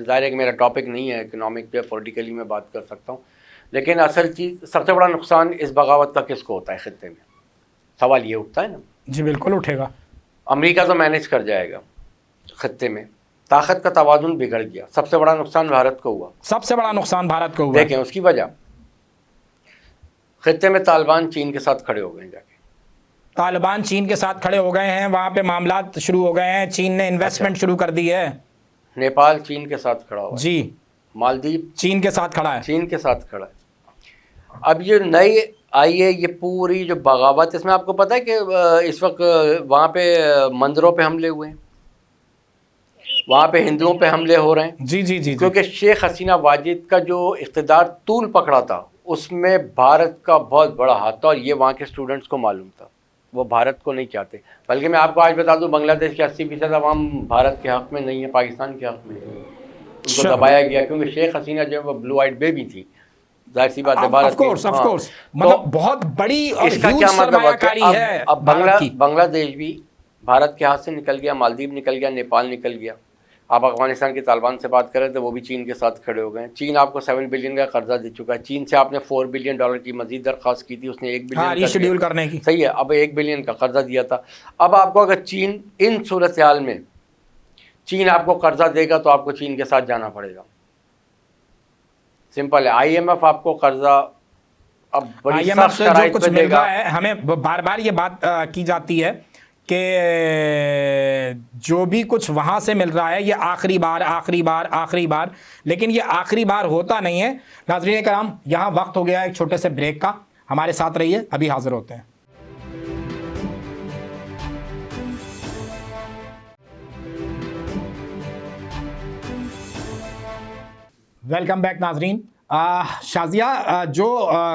ظاہر ہے کہ میرا ٹاپک نہیں ہے، اکنامک یا پولیٹیکلی میں بات کر سکتا ہوں، لیکن اصل چیز سب سے بڑا نقصان اس بغاوت کا کس کو ہوتا ہے خطے میں؟ سوال یہ اٹھتا ہے نا۔ جی بالکل اٹھے گا۔ امریکہ تو مینیج کر جائے گا، خطے میں طاقت کا توازن بگڑ گیا، سب سے بڑا نقصان بھارت کو ہوا، سب سے بڑا نقصان بھارت کو ہوا۔ دیکھیں اس کی وجہ، خطے میں طالبان چین کے ساتھ کھڑے ہو گئے ہیں، جا کے طالبان چین کے ساتھ کھڑے ہو گئے ہیں، وہاں پہ معاملات شروع ہو گئے ہیں، چین نے انویسٹمنٹ شروع کر دی ہے۔ نیپال چین کے ساتھ کھڑا ہوا ہے، جی۔ مالدیپ چین کے ساتھ کھڑا ہے، چین کے ساتھ کھڑا ہے۔ اب یہ نئی آئی ہے، یہ پوری جو بغاوت، اس میں آپ کو پتہ ہے کہ اس وقت وہاں پہ مندروں پہ حملے ہوئے ہیں، وہاں پہ ہندوؤں پہ حملے ہو رہے ہیں۔ جی جی جی، کیونکہ شیخ حسینہ واجد کا جو اقتدار طول پکڑا تھا، اس میں بھارت کا بہت بڑا ہاتھ تھا، اور یہ وہاں کے اسٹوڈنٹس کو معلوم تھا، وہ بھارت کو نہیں چاہتے۔ بلکہ میں آپ کو آج بتا دوں، بنگلہ دیش کے 80% عوام بھارت کے حق میں نہیں ہے، پاکستان کے حق میں ہے، ان کو دبایا گیا، کیونکہ شیخ حسینہ جو وہ بلو آئیڈ بیبی تھی، ظاہر سی بات ہے بھارت کی، مطلب بہت بڑی اور اس کا کیا سرمایہ کاری ہے۔ اب بنگلہ دیش بھی بھارت کے ہاتھ سے نکل گیا، مالدیپ نکل گیا، نیپال نکل گیا۔ آپ افغانستان کے طالبان سے بات کریں تو وہ بھی چین کے ساتھ کھڑے ہو گئے ہیں۔ چین آپ کو 7 بلین کا قرضہ دے چکا ہے، چین سے آپ نے $4 بلین کی مزید درخواست کی تھی، اس نے 1 بلین ری شیڈیول کرنے کی، صحیح ہے، اب 1 بلین کا قرضہ دیا تھا۔ اب آپ کو اگر چین ان صورتحال میں چین آپ کو قرضہ دے گا تو آپ کو چین کے ساتھ جانا پڑے گا، سمپل ہے۔ IMF آپ کو قرضہ اب بڑی سخت شرائط پہ دے گا۔ ہمیں بار بار یہ بات کی جاتی ہے کہ جو بھی کچھ وہاں سے مل رہا ہے یہ آخری بار، لیکن یہ آخری بار ہوتا نہیں ہے۔ ناظرین کرام، یہاں وقت ہو گیا ایک چھوٹے سے بریک کا، ہمارے ساتھ رہیے، ابھی حاضر ہوتے ہیں۔ ویلکم بیک ناظرین. شازیہ, جو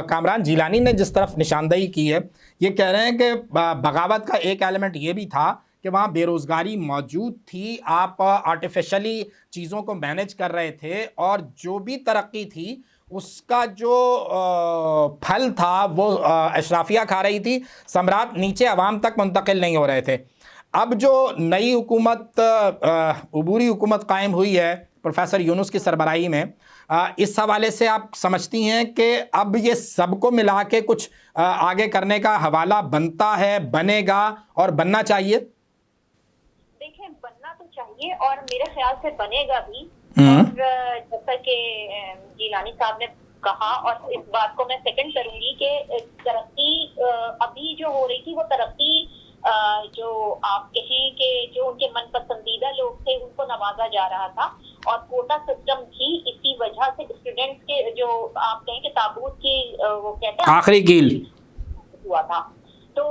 کامران جیلانی نے جس طرف نشاندہی کی ہے, یہ کہہ رہے ہیں کہ بغاوت کا ایک ایلیمنٹ یہ بھی تھا کہ وہاں بے روزگاری موجود تھی, آپ آرٹیفیشلی چیزوں کو مینیج کر رہے تھے, اور جو بھی ترقی تھی اس کا جو پھل تھا وہ اشرافیہ کھا رہی تھی, ثمرات نیچے عوام تک منتقل نہیں ہو رہے تھے. اب جو نئی حکومت, عبوری حکومت قائم ہوئی ہے پروفیسر یونس کی سربراہی میں, اس حوالے سے آپ سمجھتی ہیں کہ اب یہ سب کو ملا کے کچھ آگے کرنے کا حوالہ بنتا ہے, بنے گا اور بننا چاہیے؟ دیکھیں, بننا تو چاہیے اور میرے خیال سے بنے گا بھی. اور جیسا کہ جیلانی صاحب نے کہا, اور اس بات کو میں سیکنڈ کروں گی کہ ترقی ابھی جو ہو رہی تھی وہ ترقی جو آپ کہیں کہ جو ان کے من پسندیدہ لوگ تھے ان کو نوازا جا رہا تھا, اور کوٹا سسٹم بھی اسی وجہ سے اسٹوڈنٹس کے جو آپ کہیں کہ تابوت کی وہ کہتے ہیں آخری کیل ہوا تھا. تو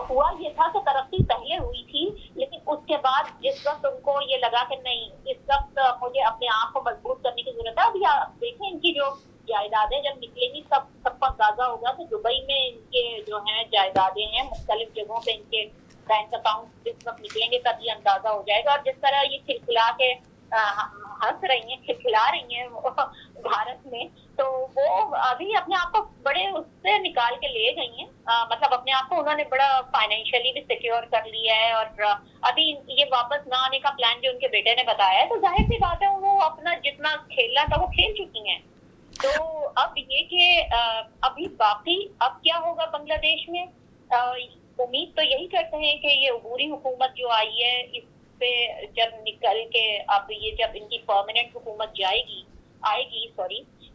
ہوا یہ تھا کہ ترقی پہلے ہوئی تھی, لیکن اس کے بعد جس وقت ان کو یہ لگا کہ نہیں, اس وقت مجھے اپنے آپ کو مضبوط کرنے کی ضرورت ہے. ابھی آپ دیکھیں ان کی جو جائیدادیں جب نکلیں گی سب کو اندازہ ہوگا کہ دبئی میں ان کے جو ہیں جائیدادیں ہیں, مختلف جگہوں پہ ان کے بینک اکاؤنٹ جس وقت نکلیں گے تب یہ اندازہ ہو جائے گا. اور جس طرح یہ کھلکھلا کے ہنس رہی ہیں, کھلکھلا رہی ہیں بھارت میں, تو وہ ابھی اپنے آپ کو بڑے اس سے نکال کے لے گئی ہیں. مطلب اپنے آپ کو انہوں نے بڑا فائنینشلی بھی سیکیور کر لیا ہے, اور ابھی یہ واپس نہ آنے کا پلان جو ان کے بیٹے نے بتایا ہے, تو ظاہر سی بات ہے وہ اپنا جتنا کھیلنا تھا وہ کھیل چکی ہیں. تو اب یہ کہ ابھی باقی اب کیا ہوگا بنگلہ دیش میں, امید تو یہی کرتے ہیں کہ یہ عبوری حکومت جو آئی ہے اس پہ جب نکل کے اب یہ جب ان کی پرماننٹ حکومت آئے گی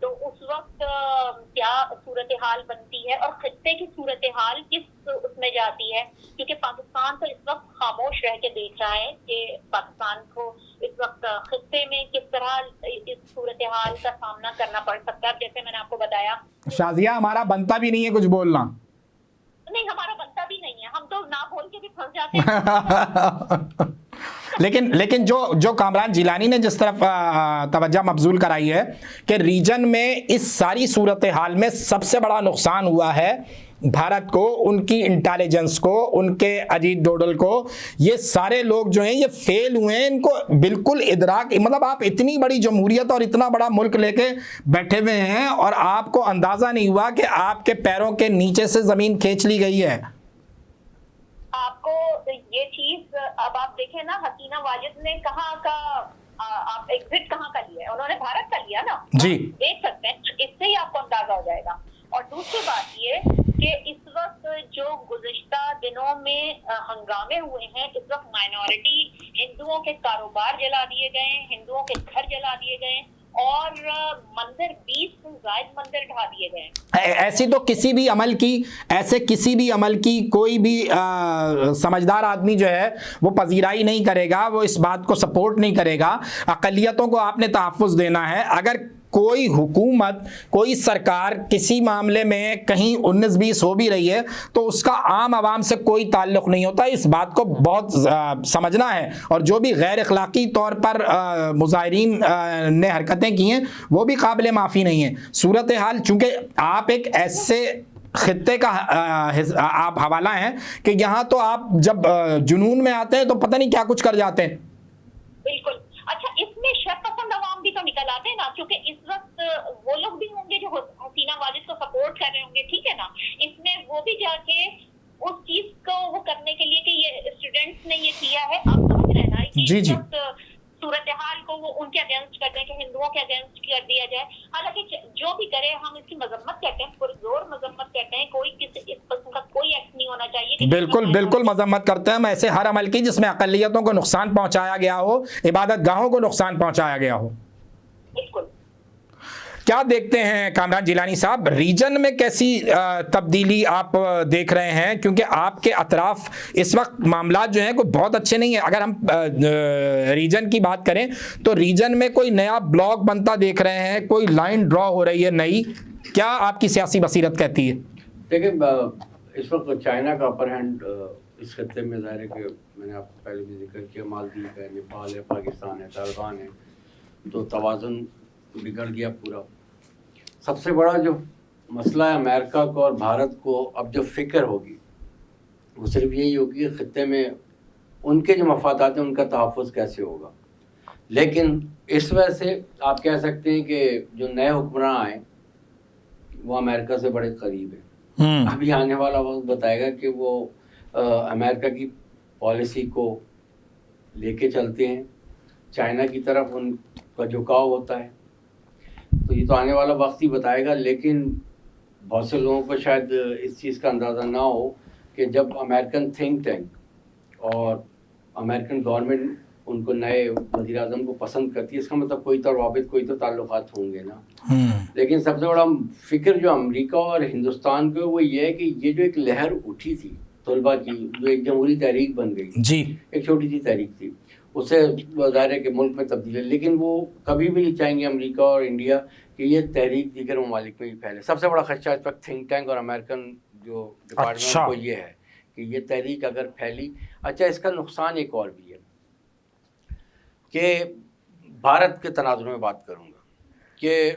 تو اس وقت کیا صورتحال بنتی ہے اور خطے کی صورتحال کس اس میں جاتی ہے. کیونکہ پاکستان تو اس وقت خاموش رہ کے دیکھ رہا ہے کہ پاکستان کو اس وقت خطے میں کس طرح اس صورتحال کا سامنا کرنا پڑ سکتا ہے. جیسے میں نے آپ کو بتایا, شازیہ, ہمارا بنتا بھی نہیں ہے کچھ بولنا. نہیں, ہمارا بنتا بھی نہیں ہے, ہم تو نہ بول کے بھی پھنس جاتے ہیں. لیکن جو کامران جیلانی نے جس طرف توجہ مبذول کرائی ہے کہ ریجن میں اس ساری صورتحال میں سب سے بڑا نقصان ہوا ہے بھارت کو, ان کی انٹیلیجنس کو, ان کے اجیت ڈوڈل کو, یہ سارے لوگ جو ہیں یہ فیل ہوئے ہیں, ان کو بالکل ادراک, مطلب آپ اتنی بڑی جمہوریت اور اتنا بڑا ملک لے کے بیٹھے ہوئے ہیں اور آپ کو اندازہ نہیں ہوا کہ آپ کے پیروں کے نیچے سے زمین کھینچ لی گئی ہے. آپ کو یہ چیز اب آپ دیکھیں نا, حسینہ واجد نے کہاں کا آپ ایگزٹ کہاں کا لیا ہے, انہوں نے بھارت کا لیا نا جی, دیکھ سکتے ہیں, اس سے ہی آپ کو اندازہ ہو جائے گا. اور دوسری بات یہ کہ اس وقت جو گزشتہ دنوں میں ہنگامے ہوئے ہیں, اس وقت مائنورٹی ہندوؤں کے کاروبار جلا دیے گئے ہیں, ہندوؤں کے گھر جلا دیے گئے, اور مندر 20 سے زائد مندر ڈھا دیے گئے. ایسی تو کسی بھی عمل کی کوئی بھی سمجھدار آدمی جو ہے وہ پذیرائی نہیں کرے گا, وہ اس بات کو سپورٹ نہیں کرے گا. اقلیتوں کو آپ نے تحفظ دینا ہے. اگر کوئی حکومت, کوئی سرکار کسی معاملے میں کہیں 19-20 ہو بھی رہی ہے تو اس کا عام عوام سے کوئی تعلق نہیں ہوتا. اس بات کو بہت سمجھنا ہے, اور جو بھی غیر اخلاقی طور پر مظاہرین نے حرکتیں کی ہیں وہ بھی قابل معافی نہیں ہیں. صورتحال چونکہ آپ ایک ایسے خطے کا آپ حوالہ ہیں کہ یہاں تو آپ جب جنون میں آتے ہیں تو پتہ نہیں کیا کچھ کر جاتے ہیں. بالکل. اچھا, اس میں شر پسند عوام بھی تو نکل آتے ہیں نا, کیونکہ اس وقت وہ لوگ بھی ہوں گے جو حسینہ واجد کو سپورٹ کر رہے ہوں گے, ٹھیک ہے نا. اس میں وہ بھی جا کے اس چیز کو وہ کرنے کے لیے کہ یہ اسٹوڈنٹس نے یہ کیا ہے, آپ سمجھ رہے ہیں نا, کہ اس وقت صورتحال کو وہ ان کے اگینسٹ کرتے ہیں کہ ہندوؤں کے اگینسٹ کر دیا جائے. حالانکہ جو بھی کرے ہم اس کی مذمت کرتے ہیں, پرزور مذمت کرتے ہیں, کوئی کسی اس قسم کا کوئی ایکٹ نہیں ہونا چاہیے. بالکل مذمت کرتے ہیں ہم ایسے ہر عمل کی جس میں اقلیتوں کو نقصان پہنچایا گیا ہو, عبادت گاہوں کو نقصان پہنچایا گیا ہو. بالکل. کیا دیکھتے ہیں کامران جیلانی صاحب, ریجن میں کیسی تبدیلی آپ دیکھ رہے ہیں؟ کیونکہ آپ کے اطراف اس وقت معاملات جو ہیں کوئی بہت اچھے نہیں ہیں. اگر ہم ریجن کی بات کریں تو ریجن میں کوئی نیا بلاک بنتا دیکھ رہے ہیں, کوئی لائن ڈرا ہو رہی ہے نئی, کیا آپ کی سیاسی بصیرت کہتی ہے؟ دیکھیں, اس وقت چائنا کا اپر ہینڈ اس خطے میں ظاہر ہے کہ میں نے آپ کو پہلے بھی ذکر کیا, مالدیپ ہے, نیپال ہے, پاکستان ہے, طالبان ہے, تو توازن بگڑ گیا پورا. سب سے بڑا جو مسئلہ ہے امریکہ کو اور بھارت کو اب جو فکر ہوگی وہ صرف یہی ہوگی کہ خطے میں ان کے جو مفادات ہیں ان کا تحفظ کیسے ہوگا. لیکن اس وجہ سے آپ کہہ سکتے ہیں کہ جو نئے حکمراں آئے وہ امریکہ سے بڑے قریب ہیں. ابھی آنے والا وقت بتائے گا کہ وہ امریکہ کی پالیسی کو لے کے چلتے ہیں, چائنا کی طرف ان کا جھکاؤ ہوتا ہے. تو یہ تو آنے والا وقت ہی بتائے گا. لیکن بہت سے لوگوں کو شاید اس چیز کا اندازہ نہ ہو کہ جب امریکن تھنک ٹینک اور امریکن گورنمنٹ ان کو نئے وزیر اعظم کو پسند کرتی ہے, اس کا مطلب کوئی تو روابط, کوئی تو تعلقات ہوں گے نا. لیکن سب سے بڑا فکر جو امریکہ اور ہندوستان کو وہ یہ ہے کہ یہ جو ایک لہر اٹھی تھی طلبہ کی, جو ایک جمہوری تحریک بن گئی جی, ایک چھوٹی سی تحریک تھی, اسے ظاہر ہے کہ ملک میں تبدیل ہے. لیکن وہ کبھی بھی نہیں چاہیں گے امریکہ اور انڈیا کہ یہ تحریک دیگر ممالک میں بھی پھیلے. سب سے بڑا خدشہ اس وقت تھنک ٹینک اور امریکن جو ڈپارٹمنٹ کو یہ ہے کہ یہ تحریک اگر پھیلی. اچھا, اس کا نقصان ایک اور بھی ہے کہ بھارت کے تناظر میں بات کروں گا کہ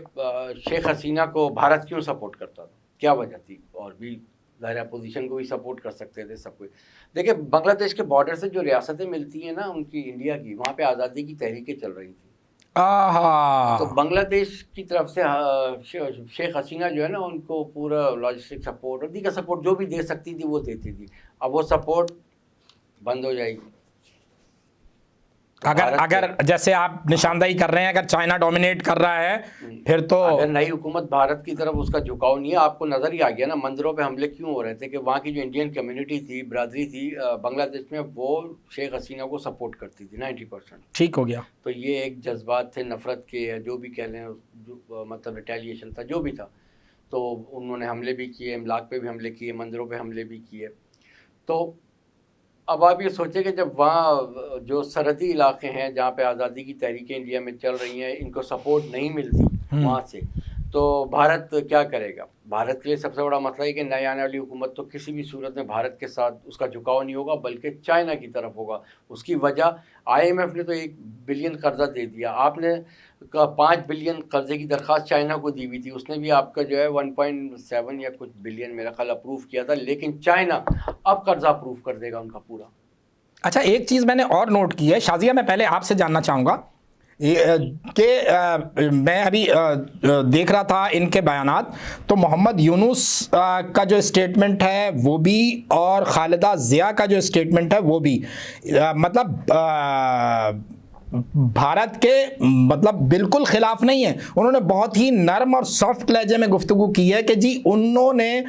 شیخ حسینہ کو بھارت کیوں سپورٹ کرتا تھا, کیا وجہ تھی. اور بھی ظاہر اپوزیشن کو بھی سپورٹ کر سکتے تھے سب کچھ. دیکھیں بنگلہ دیش کے بارڈر سے جو ریاستیں ملتی ہیں نا ان کی انڈیا کی, وہاں پہ آزادی کی تحریکیں چل رہی تھیں. تو بنگلہ دیش کی طرف سے شیخ حسینہ جو ہے نا ان کو پورا لاجسٹک سپورٹ اور دیگر سپورٹ جو بھی دے سکتی تھی وہ دیتی تھی. اب وہ سپورٹ بند ہو جائے گی اگر جیسے آپ نشاندہی کر رہے ہیں اگر چائنا ڈومینیٹ کر رہا ہے پھر تو اگر نئی حکومت بھارت کی طرف اس کا جھکاؤ نہیں ہے. آپ کو نظر ہی آ گیا نا مندروں پہ حملے کیوں ہو رہے تھے کہ وہاں کی جو انڈین کمیونٹی تھی, برادری تھی بنگلہ دیش میں, وہ شیخ حسینہ کو سپورٹ کرتی تھی 90%. ٹھیک ہو گیا. تو یہ ایک جذبات تھے نفرت کے, جو بھی کہہ لیں, مطلب ریٹیلیشن تھا, جو بھی تھا. تو انہوں نے حملے بھی کیے, املاک پہ بھی حملے کیے, مندروں پہ حملے بھی کیے. تو اب آپ یہ سوچیں کہ جب وہاں جو سرحدی علاقے ہیں جہاں پہ آزادی کی تحریکیں انڈیا میں چل رہی ہیں, ان کو سپورٹ نہیں ملتی وہاں سے, تو بھارت کیا کرے گا. بھارت کے لیے سب سے بڑا مسئلہ ہے کہ نئے آنے والی حکومت تو کسی بھی صورت میں بھارت کے ساتھ اس کا جھکاؤ نہیں ہوگا بلکہ چائنا کی طرف ہوگا. اس کی وجہ IMF نے تو 1 بلین قرضہ دے دیا, آپ نے 5 بلین قرضے کی درخواست چائنا کو دی ہوئی تھی, اس نے بھی آپ کا جو ہے 1.7 یا کچھ بلین میرا خیال اپروو کیا تھا. لیکن چائنا اب قرضہ اپروو کر دے گا ان کا پورا. اچھا, ایک چیز میں نے اور نوٹ کی ہے شازیہ, میں پہلے آپ سے جاننا چاہوں گا کہ میں ابھی دیکھ رہا تھا ان کے بیانات, تو محمد یونس کا جو اسٹیٹمنٹ ہے وہ بھی اور خالدہ ضیاء کا جو اسٹیٹمنٹ ہے وہ بھی, مطلب بھارت کے مطلب بالکل خلاف نہیں ہے. انہوں نے بہت ہی نرم اور سافٹ لہجے میں گفتگو کی ہے کہ جی انہوں نے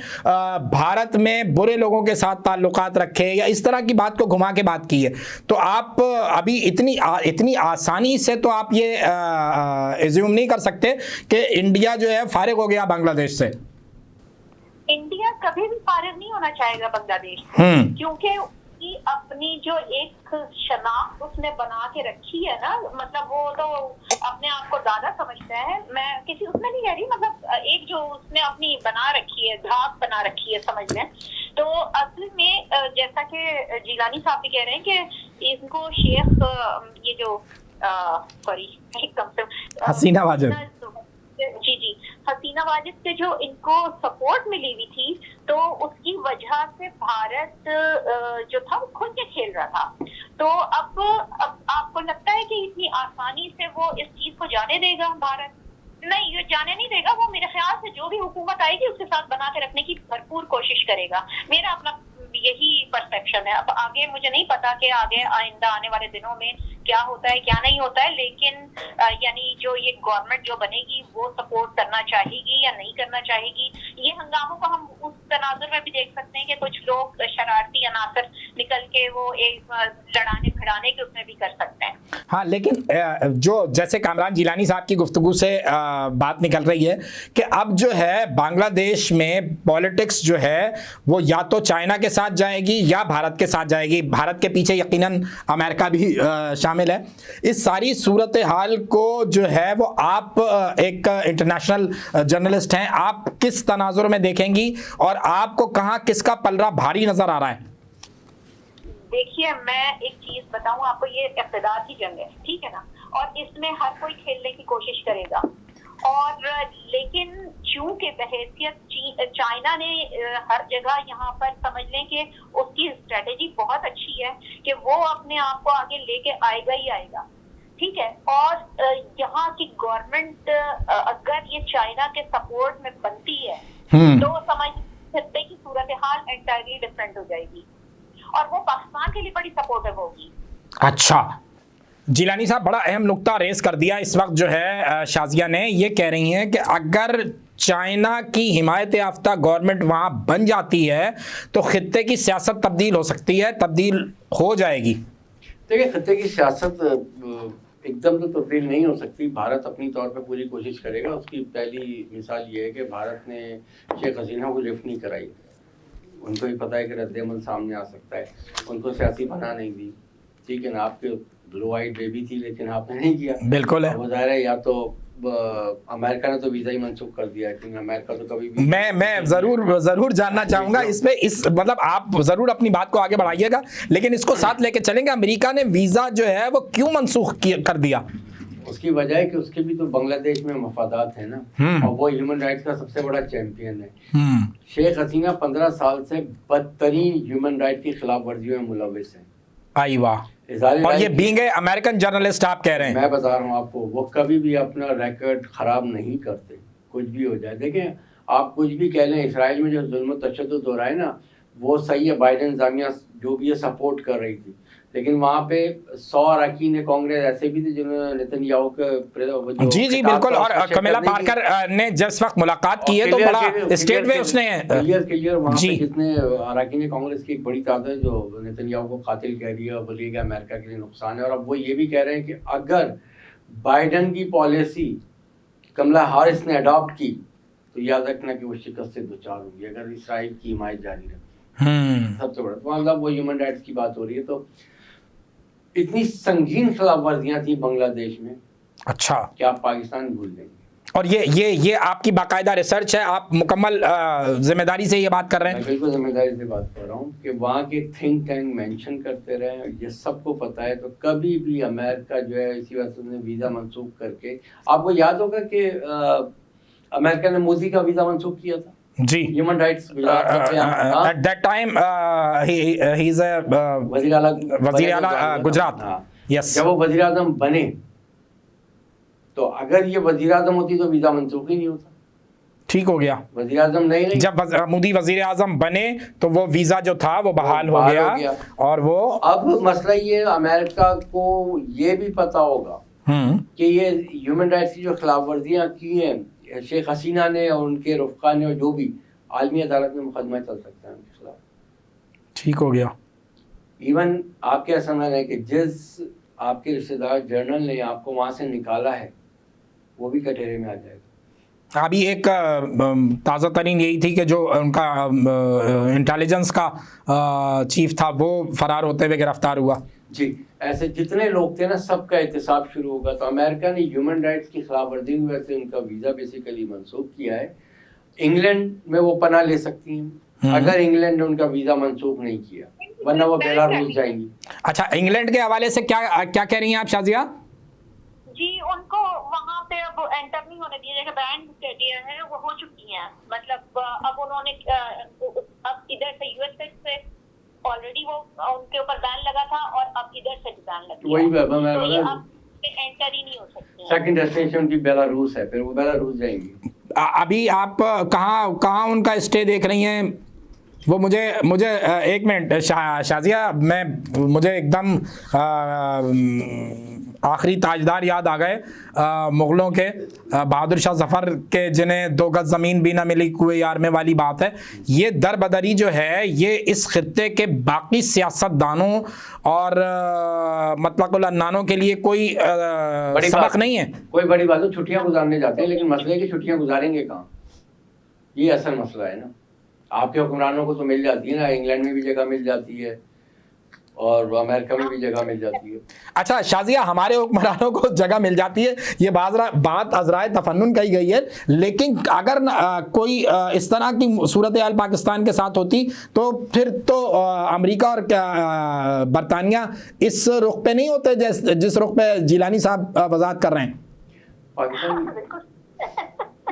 بھارت میں برے لوگوں کے ساتھ تعلقات رکھے یا اس طرح کی بات کو گھما کے بات کی ہے. تو آپ ابھی اتنی آسانی سے تو آپ یہ ایزیوم نہیں کر سکتے کہ انڈیا جو ہے فارغ ہو گیا بنگلہ دیش سے. انڈیا کبھی بھی فارغ نہیں ہونا چاہے گا بنگلہ دیش, کیونکہ اپنی جو ایک شناخت اس نے بنا کے رکھی ہے نا, مطلب وہ تو اپنے آپ کو زیادہ سمجھتا ہے. میں کسی اس میں نہیں کہہ رہی, مطلب ایک جو اس نے اپنی بنا رکھی ہے, دھاک بنا رکھی ہے سمجھ لیں. تو اصل میں جیسا کہ جیلانی صاحب بھی کہہ رہے ہیں کہ ان کو شیخ یہ جو سوری کم سے حسینہ واجد, جی حسینہ واجد سے جو ان کو سپورٹ ملی ہوئی تھی, تو اس کی وجہ سے بھارت جو تھا وہ کھل کے کھیل رہا تھا. تو اب آپ کو لگتا ہے کہ اتنی آسانی سے وہ اس چیز کو جانے دے گا بھارت؟ نہیں, یہ جانے نہیں دے گا. وہ میرے خیال سے جو بھی حکومت آئے گی اس کے ساتھ بنا کے رکھنے کی بھرپور کوشش کرے گا. میرا اپنا یہی پرسپشن ہے. اب آگے مجھے نہیں پتا کہ آگے آئندہ آنے والے دنوں میں کیا ہوتا ہے کیا نہیں ہوتا ہے, لیکن یعنی جو یہ گورنمنٹ جو بنے گی وہ سپورٹ کرنا چاہے گی یا نہیں کرنا چاہے گی. یہ ہنگاموں کو ہم اس تناظر میں بھی دیکھ سکتے ہیں کہ کچھ لوگ شرارتی عناصر نکل کے وہ ایک لڑانے بھڑانے کے اس میں بھی کر سکتے ہیں. ہاں, لیکن جو جیسے کامران جیلانی صاحب کی گفتگو سے بات نکل رہی ہے کہ اب جو ہے بنگلہ دیش میں پالیٹکس جو ہے وہ یا تو چائنا کے ساتھ جائے گی یا بھارت کے ساتھ جائے گی. بھارت کے پیچھے یقیناً امریکہ بھی شامل ہے. اس ساری صورتحال کو جو ہے وہ آپ ایک انٹرنیشنل جرنلسٹ ہیں, آپ کس تناظر میں دیکھیں گی اور آپ کو کہاں کس کا پلڑا بھاری نظر آ رہا ہے؟ دیکھیے, میں ایک چیز بتاؤں آپ کو, یہ اقتدار کی جنگ ہے, ٹھیک ہے نا, اور اس میں ہر کوئی کھیلنے کی کوشش کرے گا. اور لیکن چونکہ بحیثیت چائنا نے ہر جگہ یہاں پر سمجھ لیں کہ اس کی اسٹریٹجی بہت اچھی ہے کہ وہ اپنے آپ کو آگے لے کے آئے گا ہی آئے گا، ٹھیک ہے. اور یہاں کی گورنمنٹ اگر یہ چائنا کے سپورٹ میں بنتی ہے تو سمجھ سکتے کی صورتحال انٹائرلی ڈفرینٹ ہو جائے گی، اور وہ پاکستان کے لیے بڑی سپورٹو ہوگی. اچھا جیلانی صاحب، بڑا اہم نقطہ ریز کر دیا اس وقت جو ہے شازیہ نے. یہ کہہ رہی ہیں کہ اگر چائنا کی حمایت یافتہ گورنمنٹ وہاں بن جاتی ہے تو خطے کی سیاست تبدیل ہو سکتی ہے، تبدیل ہو جائے گی. دیکھیں خطے کی سیاست ایک دم تو تبدیل نہیں ہو سکتی. بھارت اپنی طور پہ پوری کوشش کرے گا. اس کی پہلی مثال یہ ہے کہ بھارت نے شیخ حسینہ کو لفٹ نہیں کرائی. ان کو بھی پتہ ہے کہ رد عمل سامنے آ سکتا ہے. ان کو سیاسی پناہ نہیں دی، ٹھیک ہے نا. آپ کے بلو آئیڈ بیبی تھی لیکن آپ نے نہیں کیا. بالکل ہے. وہ ظاہر ہے یا تو امریکہ نے تو ویزا ہی منسوخ کر دیا ہے، کیونکہ امریکہ تو کبھی بھی میں ضرور جاننا چاہوں گا اس پہ، اس مطلب آپ ضرور اپنی بات کو آگے بڑھائیے گا، لیکن اس کو ساتھ لے کے چلیں گے. امریکہ نے ویزا جو ہے وہ کیوں منسوخ کر دیا؟ اس کی وجہ ہے کہ اس کے بھی تو بنگلہ دیش میں مفادات ہیں نا، اور وہ ہیومن رائٹس کا سب سے بڑا چیمپئن ہے. شیخ حسینہ 15 سال سے بدترین ہیومن رائٹ کی خلاف ورزیوں میں ملوث ہیں. آئی واہ. اور یہ بینگ اے امریکن جرنلسٹ آپ کہہ رہے ہیں. میں بتا رہا ہوں آپ کو، وہ کبھی بھی اپنا ریکارڈ خراب نہیں کرتے، کچھ بھی ہو جائے. دیکھیں آپ کچھ بھی کہہ لیں، اسرائیل میں جو ظلم و تشدد ہو رہا ہے نا، وہ صحیح ہے. بائیڈن انتظامیہ جو بھی ہے سپورٹ کر رہی تھی، لیکن وہاں پہ 100 اراکین کانگریس ایسے بھی تھے جنہوں نے نتن یاہو کے جی بالکل. اور کمیلا پارکر نے جس وقت ملاقات کی ہے تو بڑا اسٹیٹ میں اس نے کلیئر وہاں پہ جتنے اراکین کانگریس کی ایک بڑی تعداد ہے جو نتن یاہو کو قاتل کہہ رہی ہے اور بولیے کہ امریکہ کے لیے نقصان ہے. اور اب وہ یہ بھی کہہ رہے ہیں کہ اگر بائیڈن کی پالیسی کملا ہارس نے اڈاپٹ کی تو یاد رکھنا کہ وہ شکست سے دوچار ہوگی اگر اسرائیل کی حمایت جاری رہے. سب سے بڑا مطلب وہ ہیومن رائٹس کی بات ہو رہی ہے. تو اتنی سنگین خلاف ورزیاں تھیں بنگلہ دیش میں، اچھا، کہ آپ پاکستان بھول جائیں گے. اور یہ آپ کی باقاعدہ ریسرچ ہے، آپ مکمل ذمہ داری سے یہ بات کر رہے ہیں؟ میں بالکل ذمہ داری سے بات کر رہا ہوں کہ وہاں کے تھنک ٹینک مینشن کرتے رہے، یہ سب کو پتہ ہے. تو کبھی بھی امریکہ جو ہے اسی وجہ سے ویزا منسوخ کر کے، آپ کو یاد ہوگا کہ امریکہ نے مودی کا ویزا منسوخ کیا تھا. جی، human rights at that time ہی از وزیر اعلیٰ گجرات. یس، جب وہ وزیر اعظم بنے تو اگر یہ وزیر اعظم ہوتی تو ویزا منسوخ ہی نہیں ہوتا. ٹھیک ہو گیا. وزیر اعظم نہیں، جب مودی وزیر اعظم بنے تو وہ ویزا جو تھا وہ بحال ہو گیا. اور وہ اب مسئلہ یہ امریکہ کو یہ بھی پتا ہوگا کہ یہ ہیومن رائٹس کی جو خلاف ورزیاں کی ہیں شیخ حسینہ نے اور ان کے رفقا نے، اور جو بھی عالمی عدالت میں مقدمہ چل سکتا ہے ان کے خلاف. ٹھیک ہو گیا. ایون آپ کے سمجھ ہے کہ جس آپ کے رشتے دار جرنل نے آپ کو وہاں سے نکالا ہے وہ بھی کٹہرے میں آ جائے گا. ابھی ایک تازہ ترین یہی تھی کہ جو ان کا انٹیلیجنس کا چیف تھا وہ فرار ہوتے ہوئے گرفتار ہوا. جی، ایسے جتنے لوگ تھے نا سب کا احتساب شروع ہوگا. تو امریکہ نے ہیومن رائٹس کی خلاف ورزی کی وجہ سے ان کا ویزا بیسیکلی منسوخ کیا ہے. انگلینڈ میں وہ پناہ لے سکتی ہیں اگر انگلینڈ نے ان کا ویزا منسوخ نہیں کیا، ورنہ وہ بیلاروس جائیں گی. اچھا، انگلینڈ کے حوالے سے کیا کہہ رہی ہیں آپ شازیہ؟ جی، ان کو وہاں پہ اب انٹر نہیں ہونے دیا جائے گا. بین کر دیا ہے، وہ ہو چکی ہیں. مطلب اب انہوں نے اب ادھر سے یو ایس سے آلریڈی وہ ان کے اوپر بین لگا تھا اور اب ادھر سے بین لگ گیا. وہی اب انٹر ہی نہیں ہو سکتے. سیکنڈ ڈیسٹینیشن کی بیلاروس ہے، پھر وہ بیلاروس جائیں گی. ابھی آپ کہاں ان کا اسٹے دیکھ رہی ہیں؟ وہ مجھے ایک منٹ شازیہ، مجھے ایک دم آخری تاجدار یاد آ گئے مغلوں کے، بہادر شاہ ظفر کے، جنہیں 2 گز زمین بھی نہ ملی کوئے یار میں والی بات ہے. یہ در بدری جو ہے یہ اس خطے کے باقی سیاست دانوں اور مطلق العنانوں کے لیے کوئی سبق نہیں ہے. کوئی بڑی بات نہیں، چھٹیاں گزارنے جاتے ہیں، لیکن مسئلہ ہے کہ چھٹیاں گزاریں گے کہاں، یہ اصل مسئلہ ہے نا. آپ کے حکمرانوں کو تو مل جاتی ہے نا، انگلینڈ میں بھی جگہ مل جاتی ہے اور امریکہ میں بھی جگہ مل جاتی ہے. اچھا شازیہ، ہمارے حکمرانوں کو جگہ مل جاتی ہے، یہ بات عذرائے تفنن کہی گئی ہے، لیکن اگر کوئی اس طرح کی صورتحال پاکستان کے ساتھ ہوتی تو پھر تو امریکہ اور برطانیہ اس رخ پہ نہیں ہوتے جس رخ پہ جیلانی صاحب وضاحت کر رہے ہیں. پاکستان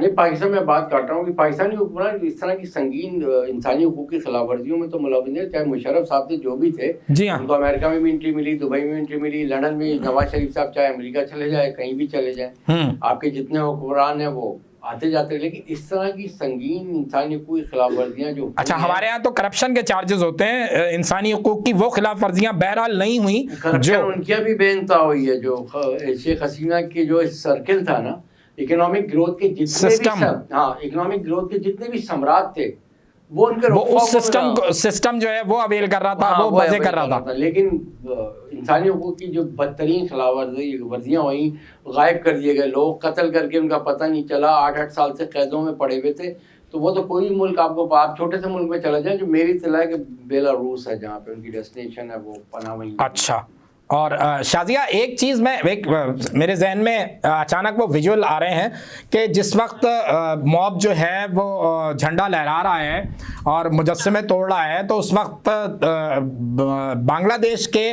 نہیں پاکستان میں بات کر رہا ہوں کہ پاکستانی حکمران اس طرح کی سنگین انسانی حقوق کی خلاف ورزیوں میں تو ملوث ہیں، چاہے مشرف صاحب سے جو بھی تھے، جی ہاں، ان کو امریکہ میں بھی انٹری ملی، دبئی میں انٹری ملی، لندن میں نواز شریف صاحب چاہے امریکہ چلے جائے، کہیں بھی چلے جائیں، آپ کے جتنے حکمران ہیں وہ آتے جاتے ہیں، لیکن اس طرح کی سنگین انسانی حقوق کی خلاف ورزیاں جو اچھا ہمارے یہاں تو کرپشن کے چارجز ہوتے ہیں، انسانی حقوق کی وہ خلاف ورزیاں بہرحال نہیں ہوئی جو ان کی بھی بے انتہا ہوئی ہے، جو شیخ حسینہ کے جو سرکل تھا نا، اکنامک گروتھ کے جتنے بھی اکنامک گروتھ کے جتنے بھی سمراٹ تھے وہ ان کے اس سسٹم جو ہے وہ اویل کر رہا تھا، وہ مزے کر رہا تھا، لیکن انسانی حقوق کی جو بدترین خلاف ورزیاں ہوئیں، غائب کر دیے گئے لوگ، قتل کر کے ان کا پتہ نہیں چلا، 8 سال سے قیدوں میں پڑے ہوئے تھے، تو وہ تو کوئی ملک آپ چھوٹے سے ملک میں چلا جائیں، جو میری اطلاع ہے کہ بیلاروس ہے جہاں پہ ان کی ڈیسٹینیشن ہے، وہ پناہ وہیں۔ اچھا، اور شازیہ ایک چیز میرے ذہن میں اچانک وہ ویژول آ رہے ہیں کہ جس وقت موب جو ہے وہ جھنڈا لہرا رہا ہے اور مجسمے توڑ رہا ہے، تو اس وقت بنگلہ دیش کے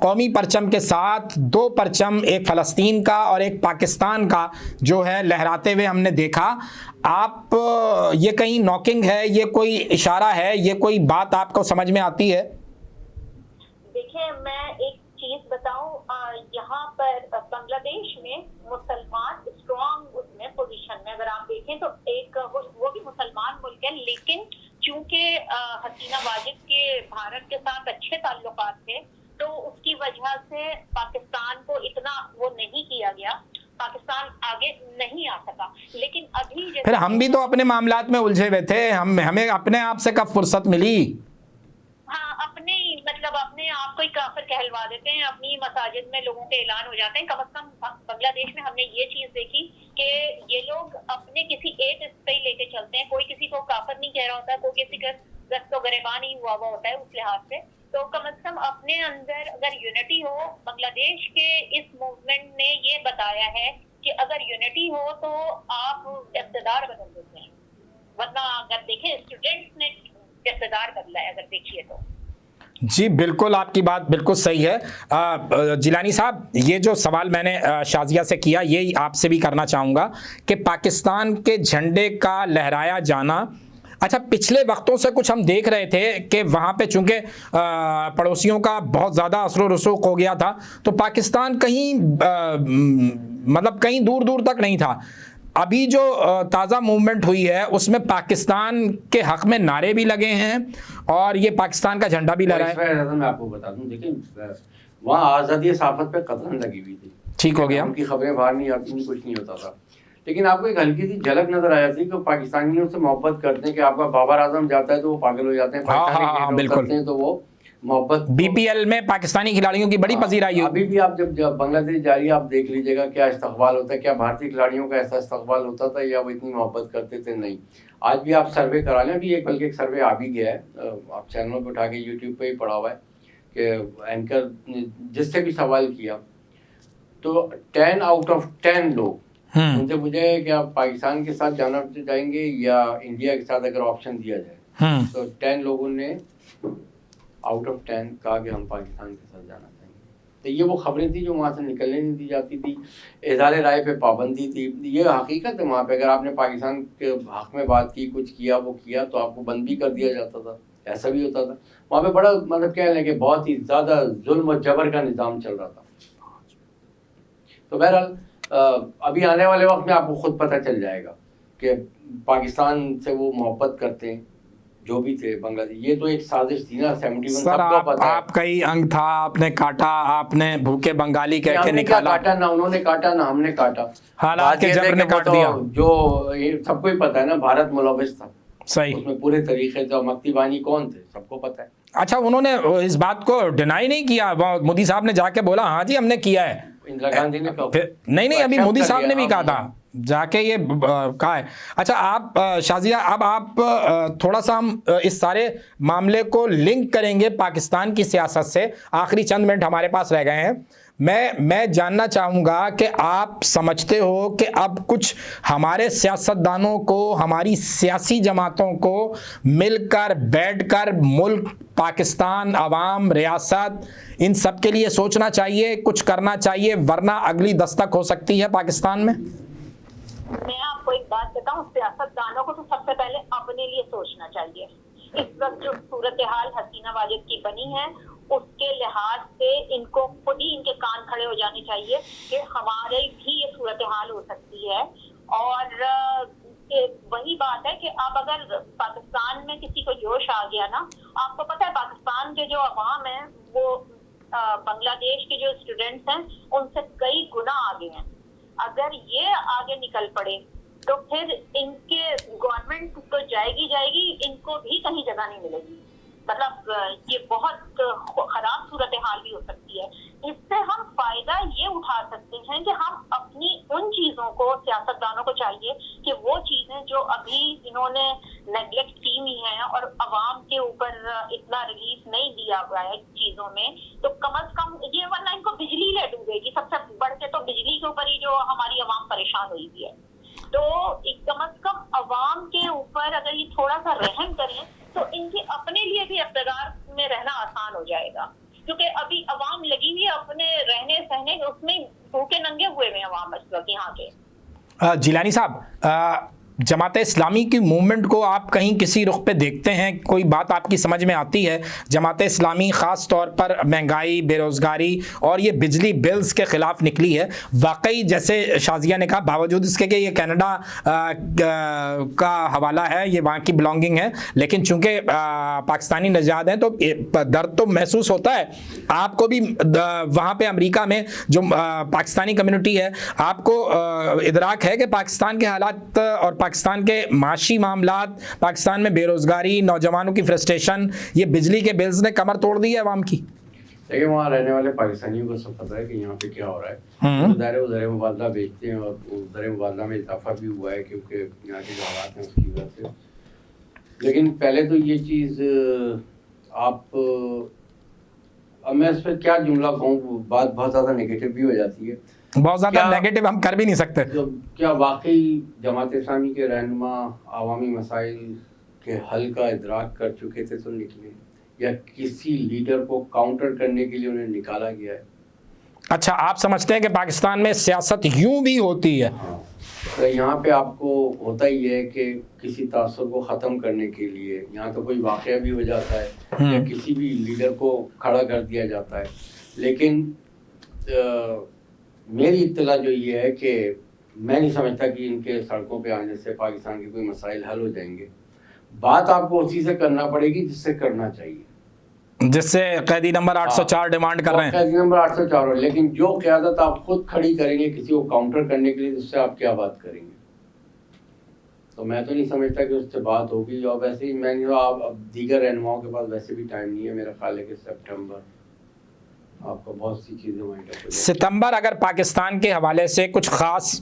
قومی پرچم کے ساتھ 2 پرچم، ایک فلسطین کا اور ایک پاکستان کا جو ہے لہراتے ہوئے ہم نے دیکھا۔ آپ یہ کہیں نوکنگ ہے، یہ کوئی اشارہ ہے، یہ کوئی بات آپ کو سمجھ میں آتی ہے؟ دیکھیں میں ایک چیز بتاؤں، یہاں پر بنگلہ دیش میں مسلمان اسٹرانگ اس میں پوزیشن میں اگر آپ دیکھیں تو ایک وہ بھی مسلمان ملک ہے، لیکن چونکہ حسینہ واجد کے بھارت کے ساتھ اچھے تعلقات تھے تو اس کی وجہ سے پاکستان کو اتنا وہ نہیں کیا گیا، پاکستان آگے نہیں آ سکا۔ لیکن ابھی پھر ہم بھی تو اپنے معاملات میں الجھے ہوئے تھے، ہمیں اپنے آپ سے کب فرصت ملی؟ اپنے آپ کو ہی کافر کہلوا دیتے ہیں، اپنی مساجد میں لوگوں کے اعلان ہو جاتے ہیں۔ کم از کم بنگلہ دیش میں ہم نے یہ چیز دیکھی کہ یہ لوگ اپنے کسی ایک اس پہ ہی لے کے چلتے ہیں، کوئی کسی کو کافر نہیں کہہ رہا ہوتا، کوئی کسی کا دست و گریبان ہی ہوا ہوتا ہے اس لحاظ سے۔ تو کم از کم اپنے اندر اگر یونٹی ہو، بنگلہ دیش کے اس موومنٹ نے یہ بتایا ہے کہ اگر یونٹی ہو تو آپ اقتدار بدل دیتے ہیں، ورنہ اگر دیکھیں اسٹوڈنٹس نے اقتدار بدلا ہے اگر دیکھیے تو۔ جی بالکل، آپ کی بات بالکل صحیح ہے۔ جیلانی صاحب، یہ جو سوال میں نے شازیہ سے کیا یہی آپ سے بھی کرنا چاہوں گا کہ پاکستان کے جھنڈے کا لہرایا جانا، اچھا پچھلے وقتوں سے کچھ ہم دیکھ رہے تھے کہ وہاں پہ چونکہ پڑوسیوں کا بہت زیادہ اثر و رسوخ ہو گیا تھا تو پاکستان کہیں مطلب کہیں دور دور تک نہیں تھا۔ ابھی جو تازہ موومنٹ ہوئی ہے اس میں پاکستان کے حق میں نعرے بھی لگے ہیں اور یہ پاکستان کا جھنڈا بھی لہرا ہے۔ میں آپ کو بتا دوں، دیکھیں وہاں آزادی صحافت پہ قطعاً لگی ہوئی تھی، ٹھیک ہو گیا، ان کی خبریں باہر نہیں آتی تھیں، کچھ نہیں ہوتا تھا، لیکن آپ کو ایک ہلکی سی جھلک نظر آیا تھی کہ پاکستانیوں سے محبت کرتے ہیں، کہ آپ کا بابر اعظم جاتا ہے تو وہ پاگل ہو جاتے ہیں، پاکستانی کرتے ہیں تو وہ محبت۔ بی پی ایل میں پاکستانی کھلاڑیوں کی بڑی پذیرائی ہے، ابھی بھی آپ جب بنگلہ دیش جا رہی ہے آپ دیکھ لیجیے گا کیا استقبال ہوتا ہے، کیا بھارتی کھلاڑیوں کا ایسا استقبال ہوتا تھا یا وہ اتنی محبت کرتے تھے؟ نہیں۔ آج بھی آپ سروے کرا لیں، ابھی بلکہ ایک سروے آ بھی گیا ہے، آپ چینلوں پہ اٹھا کے یوٹیوب پہ ہی پڑا ہوا ہے کہ اینکر نے جس سے بھی سوال کیا تو 10 آؤٹ آف 10 لوگ ان سے پوچھے کہ آپ پاکستان کے ساتھ جانا چاہیں گے یا انڈیا کے ساتھ اگر آپشن دیا جائے، تو 10 لوگوں نے آؤٹ آف 10 کہا کہ ہم پاکستان کے ساتھ جانا چاہیں گے۔ تو یہ وہ خبریں تھیں جو وہاں سے نکلنے نہیں دی جاتی تھی، اظہار رائے پہ پابندی تھی، یہ حقیقت ہے۔ وہاں پہ اگر آپ نے پاکستان کے حق میں بات کی، کچھ کیا، وہ کیا تو آپ کو بند بھی کر دیا جاتا تھا، ایسا بھی ہوتا تھا۔ وہاں پہ بڑا مطلب کہہ لیں کہ بہت ہی زیادہ ظلم و جبر کا نظام چل رہا تھا۔ تو بہرحال ابھی آنے والے وقت میں آپ کو خود پتہ چل جائے گا کہ پاکستان سے وہ محبت کرتے ہیں جو بھی تھے بنگلہ دیش۔ یہ تو ایک سازش تھی نا، 71 سب کو پتہ ہے۔ آپ کا ہی انگ تھا، آپ نے کاٹا، آپ نے بھوکے بنگالی کہہ کے نکالا، کاٹا نہ انہوں نے کاٹا نہ ہم نے کاٹا، حالات کے جبر نے کاٹ دیا۔ جو سب کو ہی پتہ ہے نا، بھارت ملوث تھا صحیح، اس میں پورے طریقے سے، مکتی بانی کون تھے سب کو پتہ ہے۔ اچھا انہوں نے اس بات کو ڈینائی نہیں کیا، مودی صاحب نے جا کے بولا ہاں جی ہم نے کیا ہے، اندرا گاندھی نے کہا نہیں ابھی مودی صاحب نے بھی کہا تھا، جا کے یہ کہا ہے۔ اچھا آپ شازیہ، اب آپ تھوڑا سا ہم اس سارے معاملے کو لنک کریں گے پاکستان کی سیاست سے، آخری چند منٹ ہمارے پاس رہ گئے ہیں۔ میں جاننا چاہوں گا کہ آپ سمجھتے ہو کہ اب کچھ ہمارے سیاستدانوں کو، ہماری سیاسی جماعتوں کو مل کر بیٹھ کر ملک، پاکستان، عوام، ریاست، ان سب کے لیے سوچنا چاہیے، کچھ کرنا چاہیے، ورنہ اگلی دستک ہو سکتی ہے پاکستان میں؟ میں آپ کو ایک ہوں سیاستدانوں کو تو سب سے پہلے اپنے لیے سوچنا چاہیے. اس وقت جو صورتحال حسینہ واجد کی بنی ہے اس کے لحاظ سے ان کو خود ہی ان کے کان کھڑے ہو جانے چاہیے کہ ہمارے بھی یہ صورتحال ہو سکتی ہے. اور وہی بات ہے کہ اب اگر پاکستان میں کسی کو جوش آ گیا نا, آپ کو پتہ ہے پاکستان کے جو عوام ہیں وہ بنگلہ دیش کے جو اسٹوڈینٹس ہیں ان سے کئی گنا آگے ہیں. اگر یہ آگے نکل پڑے تو پھر ان کے گورنمنٹ تو جائے گی, ان کو بھی کہیں جگہ نہیں ملے گی. مطلب یہ بہت خراب صورتحال بھی ہو سکتی ہے. اس سے ہم فائدہ یہ اٹھا سکتے ہیں کہ ہم اپنی ان چیزوں کو, سیاستدانوں کو چاہیے کہ وہ چیزیں جو ابھی انہوں نے نیگلیکٹ کی ہوئی ہیں اور عوام کے اوپر اتنا ریلیف نہیں دیا ہوا ہے چیزوں میں, تو کم از کم یہ, ورنہ ان کو بجلی لے ڈوبے گی. سب سے بڑھ کے تو بجلی کے اوپر ہی جو ہماری عوام پریشان ہوئی ہوئی ہے. تو کم از کم عوام کے اوپر اگر یہ تھوڑا سا رحم کریں تو ان کے اپنے لیے بھی اقتدار میں رہنا آسان ہو جائے گا. کیونکہ ابھی عوام لگی ہوئی ہے اپنے رہنے سہنے اس میں بھوکے ننگے ہوئے میں عوام اس وقت یہاں کے. جیلانی صاحب, جماعت اسلامی کی موومنٹ کو آپ کہیں کسی رخ پہ دیکھتے ہیں, کوئی بات آپ کی سمجھ میں آتی ہے؟ جماعت اسلامی خاص طور پر مہنگائی, بے روزگاری اور یہ بجلی بلز کے خلاف نکلی ہے. واقعی جیسے شازیہ نے کہا, باوجود اس کے کہ یہ کینیڈا کا حوالہ ہے, یہ وہاں کی بلانگنگ ہے, لیکن چونکہ پاکستانی نژاد ہیں تو درد تو محسوس ہوتا ہے. آپ کو بھی وہاں پہ امریکہ میں جو پاکستانی کمیونٹی ہے, آپ کو ادراک ہے کہ پاکستان کے حالات اور پاکستان کے معاشی معاملات, پاکستان میں بے روزگاری, نوجوانوں کی فرسٹریشن, یہ بجلی کے بلز نے کمر توڑ دی ہے عوام کی. دیکھیں وہاں رہنے والے پاکستانیوں کو سب پتہ ہے کہ یہاں پہ کیا ہو رہا ہے. زر مبادلہ بیچتے ہیں اور زر مبادلہ میں اضافہ بھی ہوا ہے کیونکہ یہاں کے جو حالات ہیں اس کی وجہ سے. لیکن پہلے تو یہ چیز آپ, میں اس پہ کیا جملہ کہوں, بات بہت زیادہ نگیٹو بھی ہو جاتی ہے, بہت زیادہ نیگیٹو ہم کر بھی نہیں سکتے. کیا واقعی جماعت اسلامی کے رہنما عوامی مسائل کے حل کا ادراک کر چکے تھے تو نکلے, یا کسی لیڈر کو کاؤنٹر کرنے کے لیے انہیں نکالا گیا ہے؟ اچھا, آپ سمجھتے ہیں کہ پاکستان میں سیاست یوں بھی ہوتی ہے؟ ہاں, تو یہاں پہ آپ کو ہوتا ہی ہے کہ کسی تعصب کو ختم کرنے کے لیے یہاں تو کوئی واقعہ بھی ہو جاتا ہے یا کسی بھی لیڈر کو کھڑا کر دیا جاتا ہے. لیکن میری اطلاع جو یہ ہے کہ میں نہیں سمجھتا کہ ان کے سڑکوں پہ آنے سے پاکستان کے کوئی مسائل حل ہو جائیں گے. بات آپ کو اسی سے کرنا پڑے گی جس سے کرنا چاہیے, جس سے قیدی نمبر 804 ڈیمانڈ کر رہے ہیں. قیدی نمبر 804 ہو, لیکن جو قیادت آپ خود کھڑی کریں گے کسی کو کاؤنٹر کرنے کے لیے, اس سے آپ کیا بات کریں گے؟ تو میں تو نہیں سمجھتا کہ اس سے بات ہوگی. اور ویسے ہی میں نے آپ دیگر رہنماؤں کے پاس ویسے بھی ٹائم نہیں ہے. میرا خیال ہے کہ سپٹمبر آپ کو بہت سی چیزیں وائنڈ اپ ہو جائیں. ستمبر اگر پاکستان کے حوالے سے کچھ خاص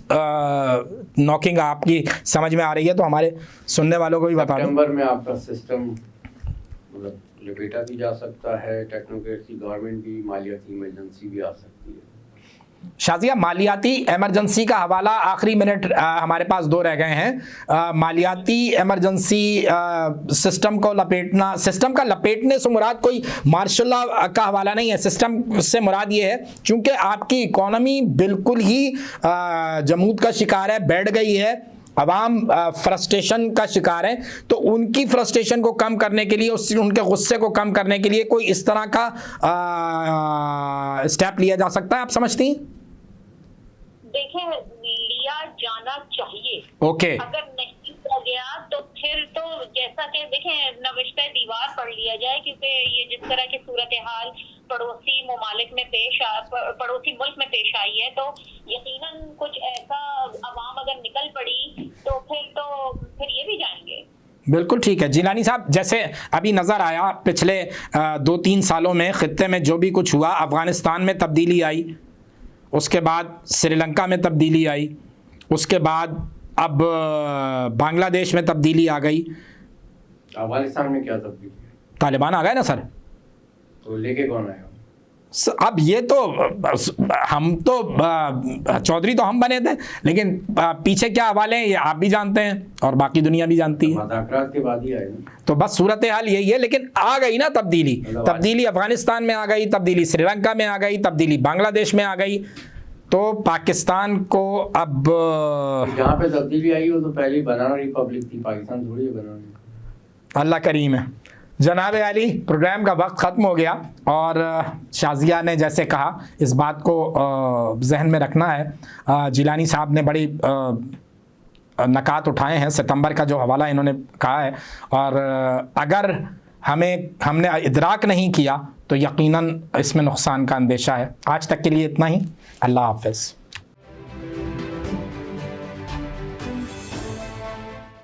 نوکنگ آپ کی سمجھ میں آ رہی ہے تو ہمارے سننے والوں کو بھی بتا دیں. سپٹمبر میں آپ کا سسٹم مطلب لپیٹا بھی جا سکتا ہے, ٹیکنوکریسی گورنمنٹ بھی, مالیاتی ایمرجنسی بھی آ سکتی ہے. شازیہ, مالیاتی ایمرجنسی کا حوالہ آخری منٹ ہمارے پاس 2 رہ گئے ہیں. مالیاتی ایمرجنسی سسٹم کو لپیٹنا, سسٹم کا لپیٹنے سے مراد کوئی مارشل لا کا حوالہ نہیں ہے. سسٹم سے مراد یہ ہے چونکہ آپ کی اکانومی بالکل ہی جمود کا شکار ہے, بیٹھ گئی ہے, عوام فرسٹریشن کا شکار ہے, تو ان کی فرسٹریشن کو کم کرنے کے لیے, ان کے غصے کو کم کرنے کے لیے کوئی اس طرح کا اسٹیپ لیا جا سکتا ہے, آپ سمجھتی ہیں؟ دیکھیں, لیا جانا چاہیے. اوکے, اگر نہیں کیا گیا تو پھر تو جیسا کہ دیکھیں نوشتہ دیوار پڑھ لیا جائے, کیونکہ یہ جس طرح کی صورتحال پڑوسی ممالک میں پڑوسی ملک میں پیش آئی ہے تو یقیناً کچھ ایسا عوام اگر نکل پڑی تو پھر یہ بھی جائیں گے. بالکل ٹھیک ہے. جیلانی صاحب, جیسے ابھی نظر آیا پچھلے 2-3 سالوں میں خطے میں جو بھی کچھ ہوا, افغانستان میں تبدیلی آئی, اس کے بعد سری لنکا میں تبدیلی آئی, اس کے بعد اب بنگلہ دیش میں تبدیلی آ گئی. افغانستان میں کیا تبدیلی؟ طالبان آ گئے نا سر. تو لے کے کون آیا؟ اب یہ تو ہم تو چودھری تو ہم بنے تھے, لیکن پیچھے کیا حوالے ہیں یہ آپ بھی جانتے ہیں اور باقی دنیا بھی جانتی ہے. مذاکرات کے بعد ہی آئے, تو بس صورتحال یہی ہے. لیکن آ گئی نا تبدیلی, تبدیلی افغانستان میں آ گئی, تبدیلی سری لنکا میں آ گئی, تبدیلی بنگلہ دیش میں آ گئی. تو پاکستان کو اب جہاں پہ تبدیلی آئی ہو تو پہلی بنانا ریپبلک تھی، پاکستان تھوڑی ہے بنانا۔ اللہ کریم ہے۔ جناب علی، پروگرام کا وقت ختم ہو گیا، اور شازیہ نے جیسے کہا اس بات کو ذہن میں رکھنا ہے۔ جیلانی صاحب نے بڑی نکات اٹھائے ہیں، ستمبر کا جو حوالہ انہوں نے کہا ہے، اور اگر ہم نے ادراک نہیں کیا تو یقیناً اس میں نقصان کا اندیشہ ہے۔ آج تک کے لیے اتنا ہی، اللہ حافظ۔